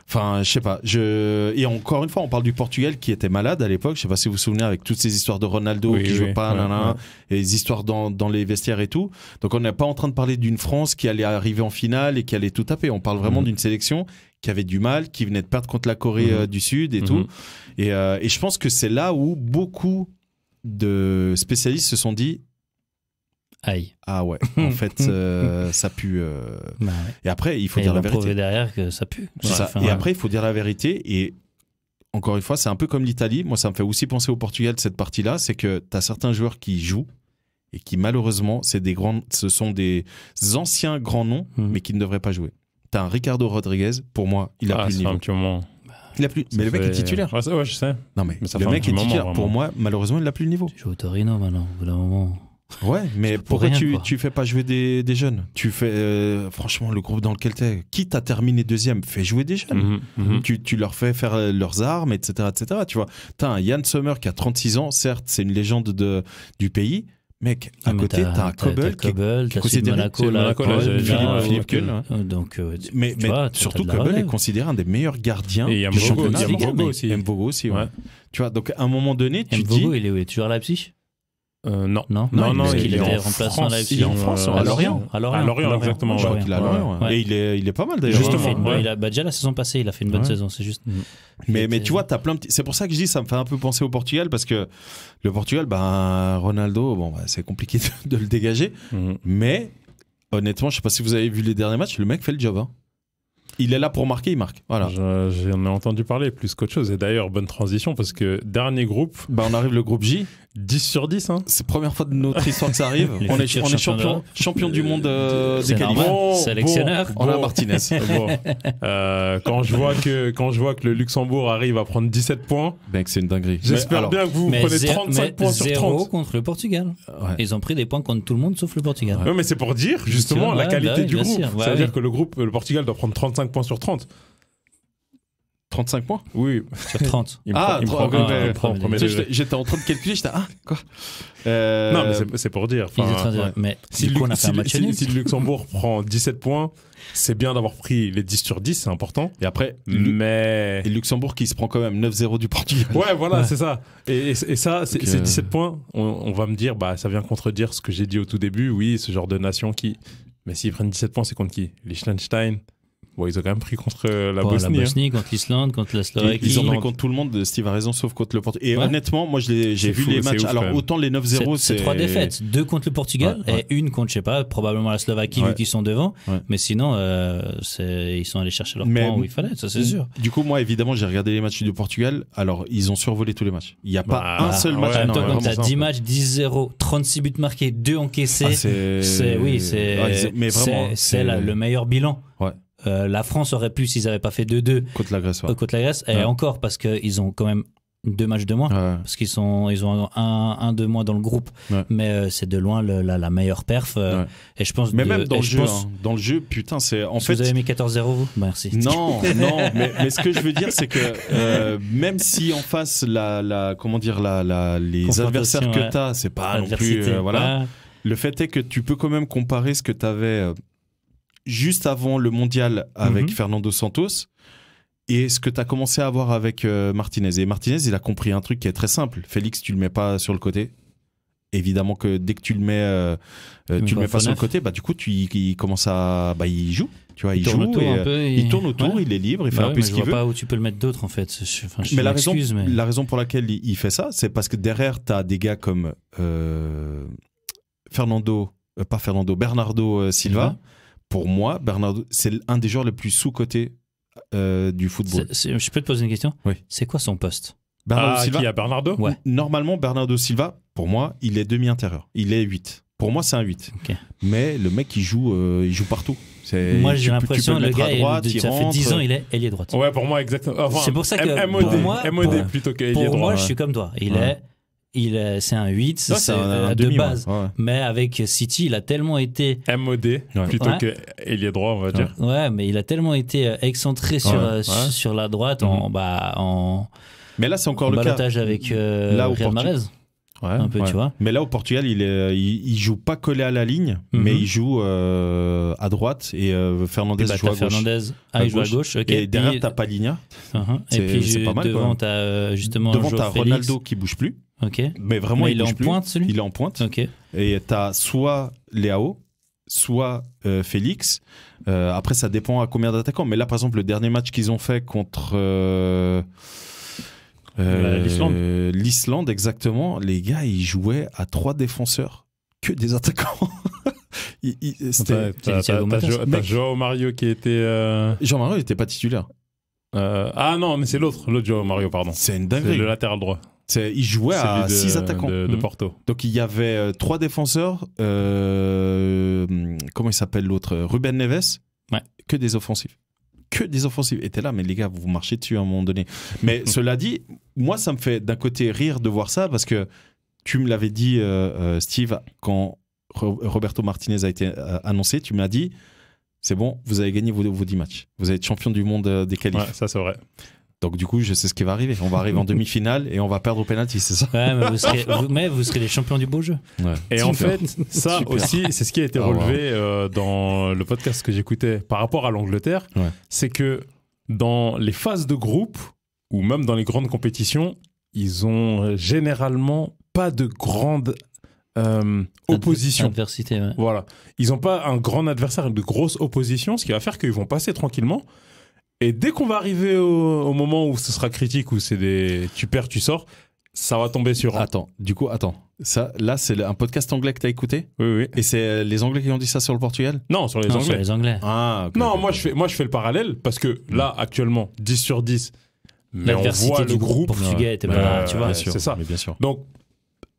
Enfin, je sais pas. Et encore une fois, on parle du Portugal qui était malade à l'époque. Je sais pas si vous vous souvenez avec toutes ces histoires de Ronaldo qui joue pas, et les histoires dans les vestiaires et tout. Donc on n'est pas en train de parler d'une France qui allait arriver en finale et qui allait tout taper. On parle vraiment d'une sélection qui avait du mal, qui venait de perdre contre la Corée du Sud et tout. Et je pense que c'est là où beaucoup de spécialistes se sont dit, aïe. Ah ouais, en fait, ça pue. Et après, il faut dire la vérité. Prouver derrière que ça pue. Et après, il faut dire la vérité. Et encore une fois, c'est un peu comme l'Italie. Moi, ça me fait aussi penser au Portugal, cette partie-là. C'est que tu as certains joueurs qui jouent et qui, malheureusement, ce sont des anciens grands noms, mais qui ne devraient pas jouer. Tu as un Ricardo Rodriguez, pour moi, il a plus le niveau. Un petit moment. Il a plus. Mais le mec est titulaire. Ouais, je sais. Non, mais le mec est titulaire. Pour moi, malheureusement, il n'a plus le niveau. Tu joues au Torino maintenant, au bout d'un moment. Ouais, mais pourquoi tu fais pas jouer des jeunes ? Tu fais franchement le groupe dans lequel t'es. Quitte à terminer deuxième, fais jouer des jeunes. Tu leur fais faire leurs armes, etc., etc. Tu vois, t'as un Yann Sommer qui a 36 ans. Certes, c'est une légende du pays. Mec, à côté, t'as un Kobel qui est considéré Monaco, Philippe Kuhn. Donc, mais surtout Kobel est considéré un des meilleurs gardiens du championnat. Il y a Mvogo aussi. Tu vois, donc à un moment donné, tu dis. Mvogo, il est toujours à Leipzig ? Non, il était remplaçant à Leipzig. En France, à Lorient. À Lorient, exactement. Je crois qu'il est à Lorient. Et il est pas mal d'ailleurs. Justement. Déjà la saison passée, il a fait une bonne saison. C'est juste. Mais tu vois, t'as plein de petits. C'est pour ça que je dis, ça me fait un peu penser au Portugal parce que le Portugal, Ronaldo, c'est compliqué de le dégager. Mais honnêtement, je sais pas si vous avez vu les derniers matchs, le mec fait le job. Il est là pour marquer, il marque. Voilà. J'en ai entendu parler plus qu'autre chose. Et d'ailleurs, bonne transition parce que dernier groupe. On arrive le groupe J. 10 sur 10. C'est la première fois de notre histoire que ça arrive. on est champion du monde des qualifs. Sélectionneur. On a Martinez. Quand je vois que le Luxembourg arrive à prendre 17 points. Mec, c'est une dinguerie. J'espère bien que vous prenez 35 points sur 30. 0 contre le Portugal. Ouais. Ils ont pris des points contre tout le monde sauf le Portugal. Ouais, mais c'est pour dire justement la qualité du groupe. Ça veut dire que le Portugal doit prendre 35 points sur 30. 35 points? Oui. Sur 30. Il me prend premier degré. J'étais en train de calculer, j'étais quoi? Non, mais c'est pour dire. Mais si le Luxembourg prend 17 points, c'est bien d'avoir pris les 10 sur 10, c'est important. Et après, mais... Et Luxembourg qui se prend quand même 9-0 du Portugal. Ouais, voilà, c'est ça. Et ça, c'est 17 points. On va me dire, ça vient contredire ce que j'ai dit au tout début. Oui, ce genre de nation qui... Mais s'ils prennent 17 points, c'est contre qui? Liechtenstein. Bon, ils ont quand même pris contre la Bosnie. La Bosnie, contre l'Islande, contre la Slovaquie. Ils ont pris contre tout le monde, Steve a raison, sauf contre le Portugal. Et honnêtement, moi, j'ai vu les matchs. Alors, autant les 9-0, c'est 3 défaites. 2 contre le Portugal et une contre, je sais pas, probablement la Slovaquie, vu qu'ils sont devant. Mais sinon, ils sont allés chercher leur point où il fallait, ça c'est sûr. Du coup, moi, évidemment, j'ai regardé les matchs du Portugal. Alors, ils ont survolé tous les matchs. Il n'y a pas un seul match. En même temps, quand tu as 10 matchs, 10-0, 36 buts marqués, 2 encaissés, c'est le meilleur bilan. Ouais. La France aurait pu s'ils n'avaient pas fait 2-2 contre la Grèce, et encore parce qu'ils ont quand même 2 matchs de moins parce qu'ils ont un de moins dans le groupe mais c'est de loin la meilleure perf et je pense mais même dans le jeu putain c'est en fait vous avez mis 14-0 vous merci non mais ce que je veux dire c'est que même si en face les adversaires que t'as c'est pas non plus le fait est que tu peux quand même comparer ce que t'avais juste avant le mondial avec Fernando Santos et ce que tu as commencé à avoir avec Martinez. Et Martinez, il a compris un truc qui est très simple. Félix, tu le mets pas sur le côté. Évidemment que dès que tu le mets, tu le mets pas sur le côté, du coup, il commence à, il joue. Tu vois, il joue il tourne autour, il est libre, il fait un peu ce qu'il veut. Je vois pas où tu peux le mettre d'autre en fait. Mais la raison pour laquelle il fait ça, c'est parce que derrière, tu as des gars comme Bernardo Silva. Pour moi, Bernardo, c'est un des joueurs les plus sous-cotés du football. Je peux te poser une question? Oui. C'est quoi son poste? Bernardo Silva. Qui a Bernardo? Ouais. Normalement, Bernardo Silva, pour moi, il est demi-intérieur. Il est 8. Pour moi, c'est un 8. Okay. Mais le mec, il joue partout. Moi, j'ai l'impression que le gars, ça fait 10 ans, il est ailier droite. Ouais, pour moi, exactement. Enfin, c'est pour ça que MOD plutôt qu'ailier droit. Pour moi, je suis comme toi. C'est un 8, c'est un de base. Ouais. Mais avec City, il a tellement été... MOD plutôt que ailier droit, on va dire. Ouais, mais il a tellement été excentré sur la droite mais là, c'est encore le cas. Avec Riyad Mahrez. Un peu, tu vois. Mais là, au Portugal, il joue pas collé à la ligne, mais il joue à droite et Fernandez joue à gauche. Il joue à gauche. Okay. Et derrière, t'as Palhinha. Et puis pas mal, devant, t'as justement t'as Ronaldo qui bouge plus. Okay. Mais vraiment, il est en pointe, celui. Il est en pointe. Okay. Et t'as soit Leao, soit Félix. Après, ça dépend à combien d'attaquants. Mais là, par exemple, le dernier match qu'ils ont fait contre l'Islande, exactement. Les gars, ils jouaient à 3 défenseurs, que des attaquants. T'as Joao Mario qui était. Joao Mario n'était pas titulaire. Non, mais c'est l'autre Joao Mario, pardon. C'est une dinguerie. C'est le latéral droit. Il jouait à 6 attaquants de Porto. Donc il y avait 3 défenseurs. Comment il s'appelle l'autre? Ruben Neves. Que des offensifs. Et t'es là, mais les gars, vous marchez dessus à un moment donné. Mais cela dit, moi, ça me fait d'un côté rire de voir ça parce que tu me l'avais dit, Steve, quand Roberto Martinez a été annoncé, tu m'as dit, c'est bon, vous avez gagné vos 10 matchs. Vous êtes champion du monde des qualifs. Ouais, ça c'est vrai. Donc du coup, je sais ce qui va arriver. On va arriver en demi-finale et on va perdre au penalty, c'est ça? Ouais, mais vous serez les champions du beau jeu. Ouais. Et en fait, ça aussi, c'est ce qui a été relevé dans le podcast que j'écoutais par rapport à l'Angleterre. Ouais. C'est que dans les phases de groupe, ou même dans les grandes compétitions, ils ont généralement pas de grande opposition. Adversité, ouais. Voilà. Ils n'ont pas un grand adversaire, de grosse opposition, ce qui va faire qu'ils vont passer tranquillement. Et dès qu'on va arriver au moment où ce sera critique, où c'est tu perds, tu sors, ça va tomber sur... Attends. Ça, là, c'est un podcast anglais que tu as écouté? Oui. Et c'est les Anglais qui ont dit ça sur le Portugal? Non, sur les Anglais. Sur les Anglais. Ah, okay, non, okay. Moi, je fais le parallèle parce que là, actuellement, 10 sur 10, mais on voit le groupe portugais était pas tu vois. Bien sûr, c'est ça. Mais bien sûr. Donc,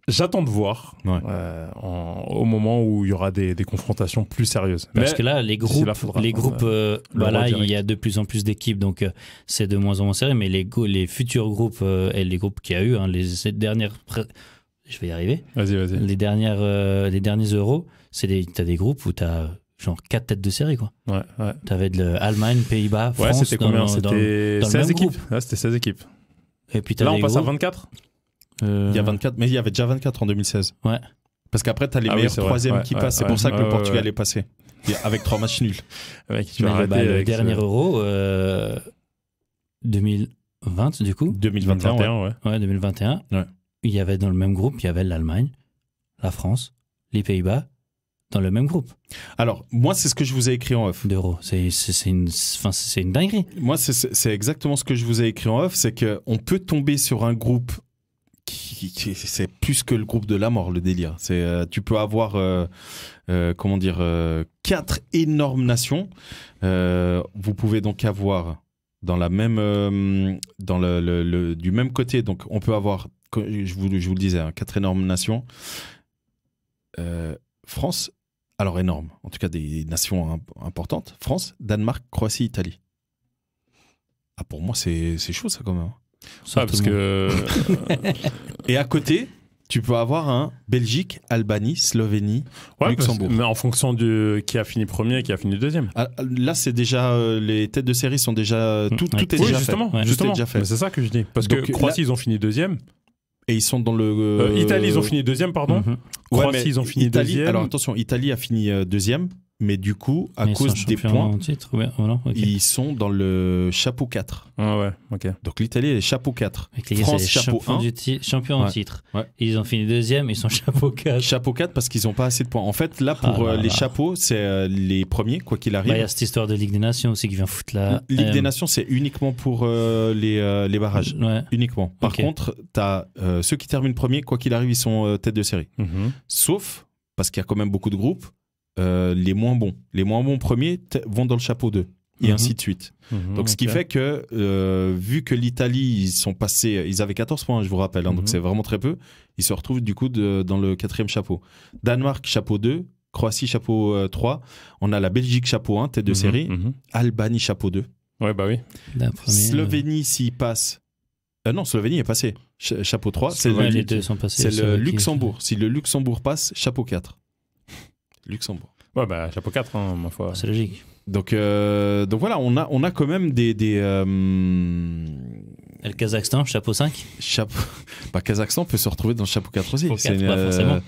j'attends de voir au moment où il y aura des confrontations plus sérieuses. Parce que là, les groupes, là, il y a de plus en plus d'équipes, donc c'est de moins en moins serré. Mais les futurs groupes et les groupes qu'il y a eu, les dernières, je vais y arriver. Vas-y. Les derniers euros, t'as des groupes où t'as genre 4 têtes de série, quoi. Ouais. T'avais de Allemagne, Pays-Bas, France. C'était combien? C'était 16 équipes. Ouais, c'était 16 équipes. Et puis là, on passe à 24. Il y a 24, mais il y avait déjà 24 en 2016. Ouais. Parce qu'après, t'as les meilleurs troisièmes qui passent. C'est pour ça que le Portugal est passé. Avec 3 matchs nuls. Le dernier Euro, 2020, du coup. 2021, ouais. 2021. Ouais. Il y avait dans le même groupe, il y avait l'Allemagne, la France, les Pays-Bas, dans le même groupe. Alors, moi, c'est ce que je vous ai écrit en off. D'euros. C'est une dinguerie. Moi, c'est exactement ce que je vous ai écrit en off. C'est qu'on peut tomber sur un groupe c'est plus que le groupe de la mort, le délire. Tu peux avoir, 4 énormes nations. Vous pouvez donc avoir dans la même, du même côté. Donc, on peut avoir, je vous le disais, 4 énormes nations. France, alors énorme, en tout cas des nations importantes. France, Danemark, Croatie, Italie. Ah, pour moi, c'est chaud ça quand même. Parce que... Et à côté, tu peux avoir Belgique, Albanie, Slovénie, Luxembourg. Mais en fonction de qui a fini premier et qui a fini deuxième. Ah, là, c'est déjà les têtes de série sont déjà tout est déjà justement, fait. Justement. Déjà fait. Mais c'est ça que je dis. Parce que Croatie, ils ont fini deuxième. Et ils sont dans le... Italie, ils ont fini deuxième, pardon. Croatie, ils ont fini deuxième. Alors attention, Italie a fini deuxième. Mais du coup, à cause des points, ils sont dans le chapeau 4. Ah ouais, ok. Donc l'Italie est chapeau 4. France, chapeau 1. Champion en titre. Ouais. Ils ont fini deuxième, ils sont chapeau 4. Chapeau 4 parce qu'ils n'ont pas assez de points. En fait, là, pour les chapeaux, c'est les premiers, quoi qu'il arrive. Il y a cette histoire de Ligue des Nations aussi qui vient foutre là. Ligue des Nations, c'est uniquement pour les barrages. Ouais. Uniquement. Par contre, tu as ceux qui terminent premiers, quoi qu'il arrive, ils sont tête de série. Sauf, parce qu'il y a quand même beaucoup de groupes, les moins bons. Les moins bons premiers vont dans le chapeau 2 et ainsi de suite. Donc ce qui fait que vu que l'Italie ils avaient 14 points, je vous rappelle, donc c'est vraiment très peu, ils se retrouvent du coup dans le 4e chapeau. Danemark chapeau 2, Croatie chapeau 3, on a la Belgique chapeau 1, tête de série, Albanie chapeau 2. Ouais, bah oui. Slovénie s'il passe. Non, Slovénie est passé. Chapeau 3, les deux sont passés. C'est le Luxembourg. Si le Luxembourg passe, chapeau 4. Luxembourg. Ouais, bah, chapeau 4, ma foi. C'est logique. Donc voilà, on a quand même des Et le Kazakhstan, chapeau 5 Kazakhstan peut se retrouver dans le chapeau 4 aussi. Pas forcément.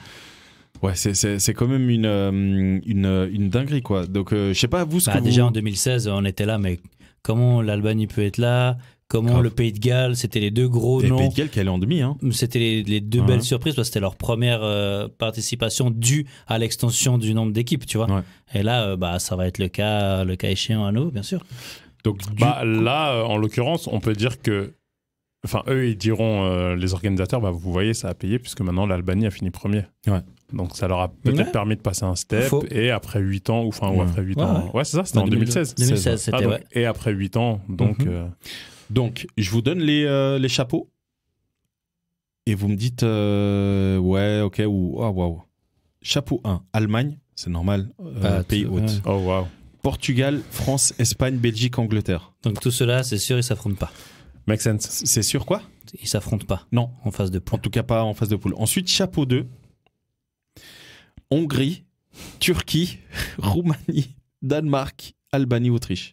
Ouais, c'est quand même une dinguerie, quoi. Donc, je sais pas, vous, déjà en 2016, on était là, mais comment l'Albanie peut être là? Comment le Pays de Galles, c'était les deux gros noms. Le Pays de Galles qui allait en demi. Hein. C'était les deux belles surprises parce que c'était leur première participation due à l'extension du nombre d'équipes, tu vois. Ouais. Et là, ça va être le cas échéant à nouveau, bien sûr. Donc là, en l'occurrence, on peut dire que, enfin, eux, ils diront, les organisateurs, vous voyez, ça a payé puisque maintenant l'Albanie a fini premier. Ouais. Donc ça leur a peut-être permis de passer un step et après 8 ans, ou après 8 ans. Ouais, c'est ça, c'était en 2016. 2016, c'était, donc, et après 8 ans, donc... Donc, je vous donne les chapeaux et vous me dites ouais, ok, ou waouh. Chapeau 1, Allemagne, c'est normal, pays hôte. Oh waouh. Portugal, France, Espagne, Belgique, Angleterre. Donc tout cela, c'est sûr, ils s'affrontent pas. Make sense. C'est sûr quoi? Ils s'affrontent pas. Non. En phase de poule. En tout cas pas en phase de poule. Ensuite, chapeau 2, Hongrie, Turquie, Roumanie, Danemark, Albanie, Autriche.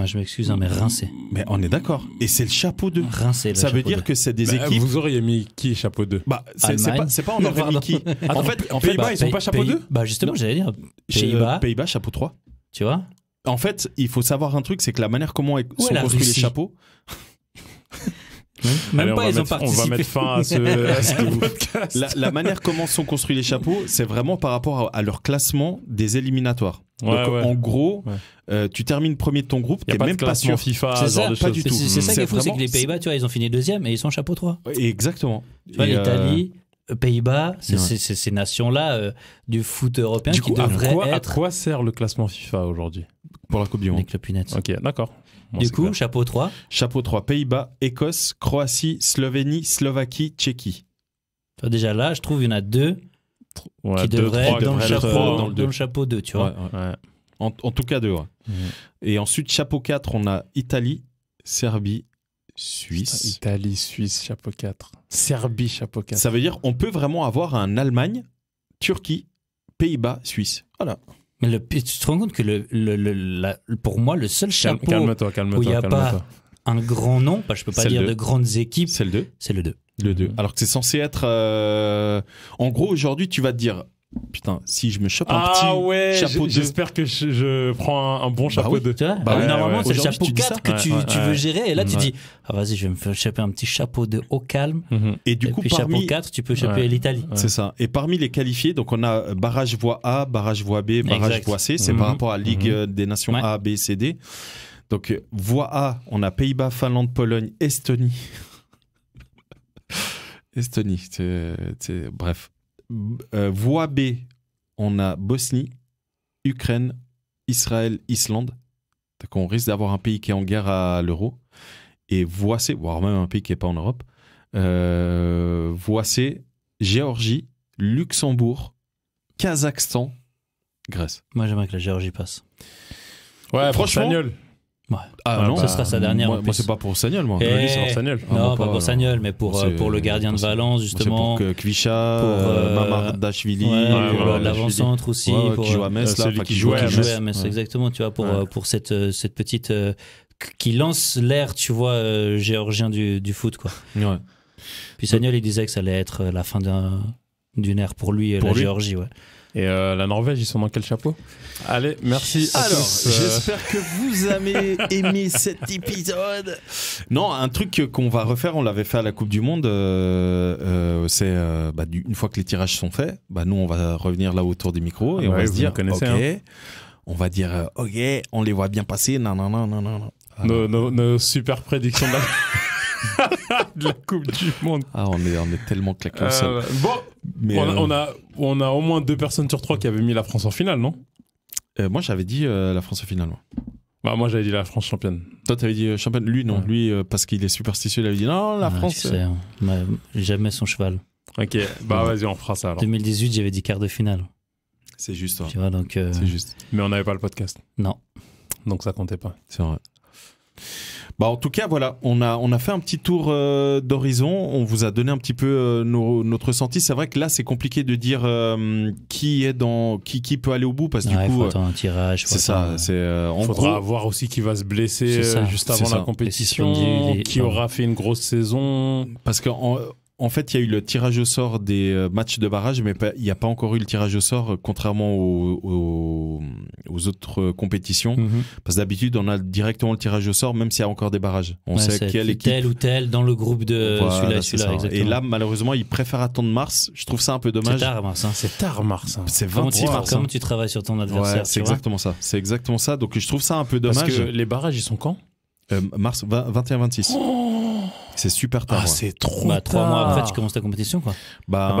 Je m'excuse, mais rincé. Mais on est d'accord. Et c'est le chapeau 2. Rincé. Ça veut dire que c'est des équipes. Vous auriez mis qui chapeau 2? C'est pas on aurait mis qui. En fait, Pays-Bas, ils sont pas chapeau 2? Justement, j'allais dire. Pays-Bas, chapeau 3. Tu vois? En fait, il faut savoir un truc, c'est que la manière comment sont construits les chapeaux. Même pas, ils ont participé. On va mettre fin à ce podcast. La manière comment sont construits les chapeaux, c'est vraiment par rapport à leur classement des éliminatoires. Donc en gros, tu termines premier de ton groupe, t'es même pas sûr. FIFA, c'est ça, pas du tout. C'est ça qui est fou, c'est que les Pays-Bas, tu vois, ils ont fini deuxième et ils sont chapeau 3. Exactement. Tu vois, l'Italie, Pays-Bas, c'est ces nations-là du foot européen qui devraient être. À quoi sert le classement FIFA aujourd'hui? Pour la Coupe du Monde. Avec le punaise. Ok, d'accord. Du coup, chapeau 3. Chapeau 3, Pays-Bas, Écosse, Croatie, Slovénie, Slovaquie, Tchéquie. Déjà là, je trouve qu'il y en a deux qui devraient être dans le chapeau 2, tu vois. Ouais. En tout cas 2, ouais. Et ensuite, chapeau 4, on a Italie, Serbie, Suisse. Italie, Suisse, chapeau 4. Serbie, chapeau 4. Ça veut dire on peut vraiment avoir un Allemagne, Turquie, Pays-Bas, Suisse. Voilà. Mais tu te rends compte que pour moi, le seul chapeau où il n'y a pas un grand nom, je ne peux pas dire de grandes équipes, c'est le 2. C'est le 2. Le 2. Alors que c'est censé être... En gros, aujourd'hui, tu vas te dire... Putain, si je me chope un petit chapeau 2... J'espère que je prends un bon chapeau 2. Normalement, c'est le chapeau 4 que tu veux gérer. Et là, tu dis, vas-y, je vais me faire choper un petit chapeau 2 au calme. Et du coup, puis chapeau 4, tu peux choper l'Italie. C'est ça. Et parmi les qualifiés, donc on a barrage voie A, barrage voie B, barrage voie C. C'est par rapport à la Ligue des Nations A, B, C, D. Donc, voie A, on a Pays-Bas, Finlande, Pologne, Estonie. Estonie, bref. Voie B, on a Bosnie, Ukraine, Israël, Islande. Donc on risque d'avoir un pays qui est en guerre à l'euro. Et voie C, voire même un pays qui n'est pas en Europe. Voie C, Géorgie, Luxembourg, Kazakhstan, Grèce. Moi j'aimerais que la Géorgie passe. Ouais, franchement. Non, ce sera sa dernière. Moi, c'est pas pour Sagnol, moi. C'est pour Sagnol. Non, pas pour Sagnol, mais pour le gardien de Valence, justement. C'est pour Kvisha, Mamardashvili, l'avant-centre aussi. Qui joue à Metz, là. Qui joue à Metz, exactement, tu vois, pour cette petite. Qui lance l'air, tu vois, géorgien du foot, quoi. Ouais. Puis Sagnol, il disait que ça allait être la fin d'une ère pour lui, la Géorgie, ouais. Et la Norvège, ils sont dans quel chapeau? Allez, merci. Alors, j'espère que vous avez aimé cet épisode. Non, un truc qu'on va refaire, on l'avait fait à la Coupe du Monde, c'est une fois que les tirages sont faits, nous on va revenir là autour des micros et on va se dire, on va dire, ok, on les voit bien passer, non. Nos super prédictions de la Coupe du Monde. On est tellement claqués au sol. Mais on a au moins 2 personnes sur 3 qui avaient mis la France en finale, non? Moi, j'avais dit la France en finale. Moi, j'avais dit la France championne. Toi, t'avais dit championne. Lui, non. Ouais. Lui, parce qu'il est superstitieux, il avait dit non, la France. Tu sais, jamais son cheval. Ok, vas-y, on fera ça alors. 2018, j'avais dit quart de finale. C'est juste. Tu vois, donc. C'est juste. Mais on n'avait pas le podcast. Non. Donc ça comptait pas. C'est vrai. En tout cas, voilà, on a fait un petit tour d'horizon. On vous a donné un petit peu notre ressenti. C'est vrai que là, c'est compliqué de dire qui peut aller au bout parce que du coup, faut attendre un tirage. C'est ça. Il faudra voir aussi qui va se blesser juste avant la compétition, qui aura fait une grosse saison. Parce que en fait, il y a eu le tirage au sort des matchs de barrage, mais il n'y a pas encore eu le tirage au sort, contrairement aux autres compétitions. Parce que d'habitude, on a directement le tirage au sort, même s'il y a encore des barrages. On sait quelle équipe. Telle ou telle dans le groupe de celui-là. Exactement. Et là, malheureusement, ils préfèrent attendre mars. Je trouve ça un peu dommage. C'est tard, mars. C'est 26 mars. Comment tu travailles sur ton adversaire? C'est exactement ça. C'est exactement ça. Donc, je trouve ça un peu dommage. Parce que les barrages, ils sont quand? Mars 21-26. C'est super tard. C'est trop tard. 3 mois après, tu commences ta compétition, quoi.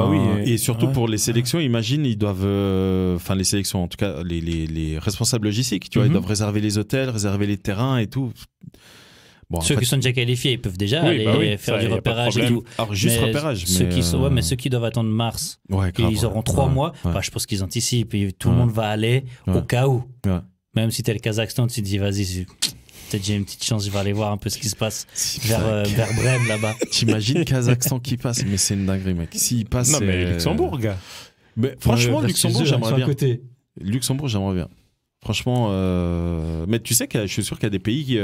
Oui. Et surtout pour les sélections, imagine, ils doivent, les sélections, en tout cas, les responsables logistiques, tu vois, ils doivent réserver les hôtels, réserver les terrains et tout. Ceux qui sont déjà qualifiés, ils peuvent déjà aller faire du repérage et tout. Alors, juste repérage. Mais ceux qui doivent attendre mars, ils auront 3 mois, je pense qu'ils anticipent et tout le monde va aller au cas où. Même si t'es le Kazakhstan, tu te dis, vas-y, peut-être j'ai une petite chance, je vais aller voir un peu ce qui se passe vers Brême là-bas. T'imagines Kazakhstan qui passe, mais c'est une dinguerie, mec. S'il passe, non, mais Luxembourg, gars. Mais franchement, Luxembourg, j'aimerais bien. Luxembourg, j'aimerais bien. Franchement, mais tu sais que je suis sûr qu'il y a des pays qui,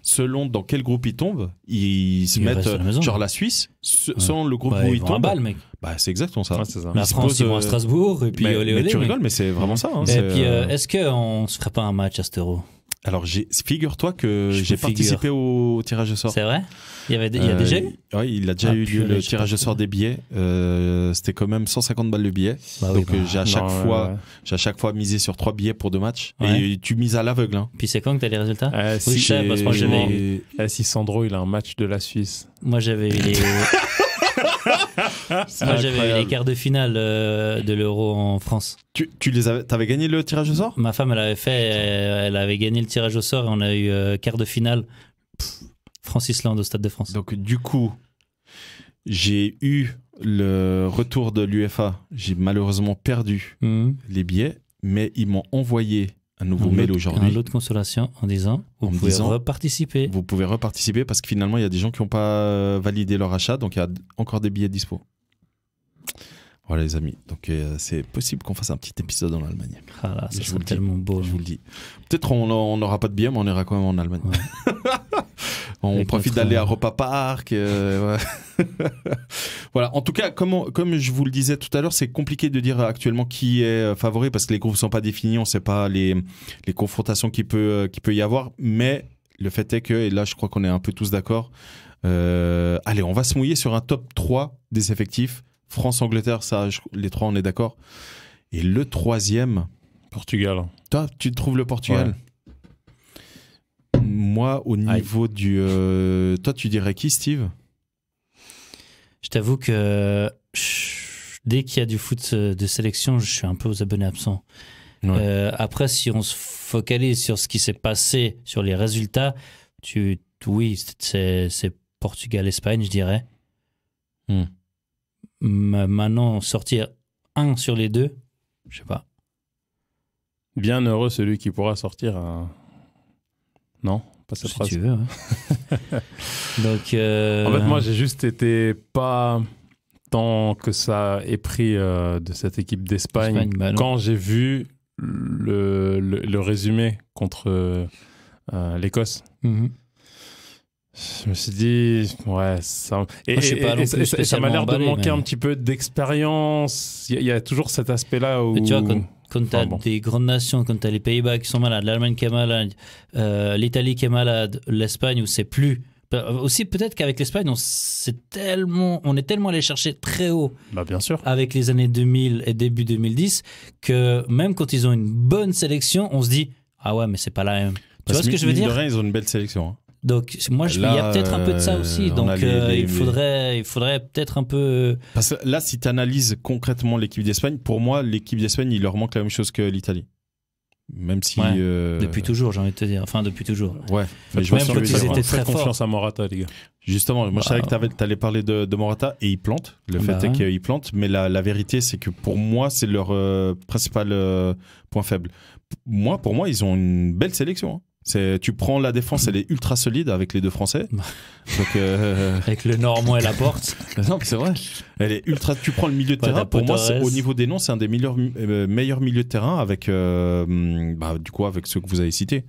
selon dans quel groupe ils tombent, ils se mettent genre la Suisse, selon le groupe où ils tombent. Balle, mec. C'est exactement ça. La France, ils vont à Strasbourg et puis tu rigoles, mais c'est vraiment ça. Et puis, est-ce qu'on se ferait pas un match à cet Euro? Alors, figure-toi que j'ai participé au tirage au sort. C'est vrai? Il y a déjà eu? Oui, il a déjà eu lieu le tirage au sort des billets. C'était quand même 150 balles le billet. Donc, j'ai à chaque fois misé sur 3 billets pour 2 matchs. Ouais. Et tu mises à l'aveugle. Hein. Puis c'est quand que t'as les résultats? Si Sandro, il a un match de la Suisse. Moi, j'avais eu les quarts de finale de l'Euro en France. T'avais gagné le tirage au sort? Ma femme, elle avait gagné le tirage au sort et on a eu quart de finale France-Islande au Stade de France. Donc du coup, j'ai eu le retour de l'UEFA. J'ai malheureusement perdu les billets, mais ils m'ont envoyé un nouveau mail aujourd'hui. Un lot de consolation en disant vous pouvez reparticiper. Vous pouvez reparticiper parce que finalement, il y a des gens qui n'ont pas validé leur achat, donc il y a encore des billets dispo. Voilà les amis, donc c'est possible qu'on fasse un petit épisode en Allemagne. Ah là, ça serait tellement beau. Je vous le dis. Peut-être on n'aura pas de billets, mais on ira quand même en Allemagne. Ouais. On avec profite d'aller à Europa Park. Ouais. Voilà. En tout cas, comme je vous le disais tout à l'heure, c'est compliqué de dire actuellement qui est favori parce que les groupes ne sont pas définis, on ne sait pas les confrontations qu'il peut y avoir. Mais le fait est que, et là je crois qu'on est un peu tous d'accord, allez, on va se mouiller sur un top 3 des effectifs. France, Angleterre, ça, les trois, on est d'accord. Et le troisième... Portugal. Toi, tu trouves le Portugal ? Ouais. Moi, au niveau du... toi, tu dirais qui, Steve ? Je t'avoue que dès qu'il y a du foot de sélection, je suis un peu aux abonnés absents. Ouais. Après, si on se focalise sur ce qui s'est passé, sur les résultats, oui, c'est Portugal-Espagne, je dirais. Maintenant, sortir un sur les deux, je sais pas. Bien heureux celui qui pourra sortir Non, pas cette phrase. Si tu veux. Hein. Donc, En fait, moi, j'ai juste été pas tant que ça épris de cette équipe d'Espagne quand j'ai vu le résumé contre l'Écosse. Mm-hmm. Je me suis dit, ouais, ça... ça m'a l'air de manquer un petit peu d'expérience. Il y a toujours cet aspect-là où... Mais tu vois, quand tu as des grandes nations, quand tu as les Pays-Bas qui sont malades, l'Allemagne qui est malade, l'Italie qui est malade, l'Espagne où c'est plus... Aussi, peut-être qu'avec l'Espagne, on est tellement allé chercher très haut bien sûr. Avec les années 2000 et début 2010 que même quand ils ont une bonne sélection, on se dit, ah ouais, mais c'est pas la même. Tu vois ce que je veux dire ? De rien, ils ont une belle sélection. Hein. Donc moi il y a peut-être un peu de ça aussi, donc il faudrait peut-être un peu... Parce que là, si tu analyses concrètement l'équipe d'Espagne, pour moi l'équipe d'Espagne il leur manque la même chose que l'Italie, même si depuis toujours, j'ai envie de te dire, enfin depuis toujours. Ouais, mais je pense qu'ils étaient très confiance à Morata, les gars. Justement, moi je savais que tu allais parler de Morata et il plante, le fait est qu'il plante, mais la vérité c'est que pour moi c'est leur principal point faible. Pour moi ils ont une belle sélection, hein. Tu prends la défense, elle est ultra solide avec les deux Français. Donc, avec le Normand et la Porte. Non, c'est vrai. Elle est ultra. Tu prends le milieu de terrain. Pour moi, au niveau des noms, c'est un des meilleurs milieux de terrain avec, du coup, avec ceux que vous avez cités.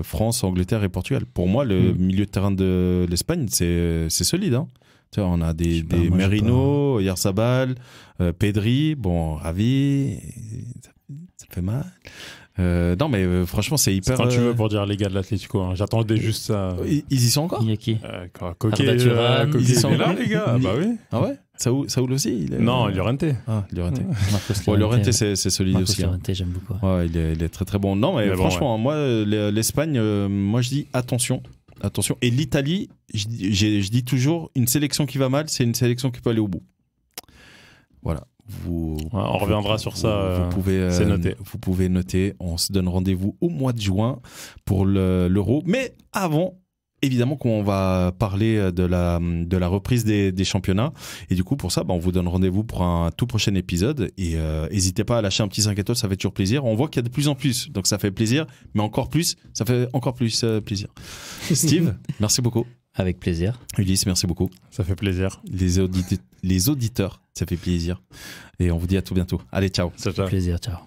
France, Angleterre et Portugal. Pour moi, le milieu de terrain de l'Espagne, c'est solide. Hein. Tu vois, on a des Merino, Oyarzabal, Pedri, Ravi. Ça fait mal. Non mais franchement c'est hyper... Quand tu veux pour dire les gars de l'Atlético, hein. J'attendais juste ça. Ils y sont encore ? Il y a qui ? Coquet, ils y sont là les gars. Bah oui. Ah ouais ? Saoul aussi Non, Llorente. Ah, Llorente. Llorente c'est solide Marcos aussi. Llorente, j'aime beaucoup. Ouais, il est très très bon. Non mais franchement, moi l'Espagne, moi je dis attention. Et l'Italie, je dis toujours, une sélection qui va mal, c'est une sélection qui peut aller au bout. Voilà. On reviendra sur ça. C'est noté. Vous pouvez noter. On se donne rendez-vous au mois de juin pour l'Euro. Mais avant, évidemment, qu'on va parler de la reprise des championnats. Et du coup, pour ça, on vous donne rendez-vous pour un tout prochain épisode. Et n'hésitez pas à lâcher un petit 5 étoiles, ça fait toujours plaisir. On voit qu'il y a de plus en plus, donc ça fait plaisir. Mais encore plus, ça fait encore plus plaisir. Steve, merci beaucoup. Avec plaisir. Ulysse, merci beaucoup. Ça fait plaisir. Les auditeurs, ça fait plaisir. Et on vous dit à tout bientôt. Allez, ciao. Plaisir, ciao.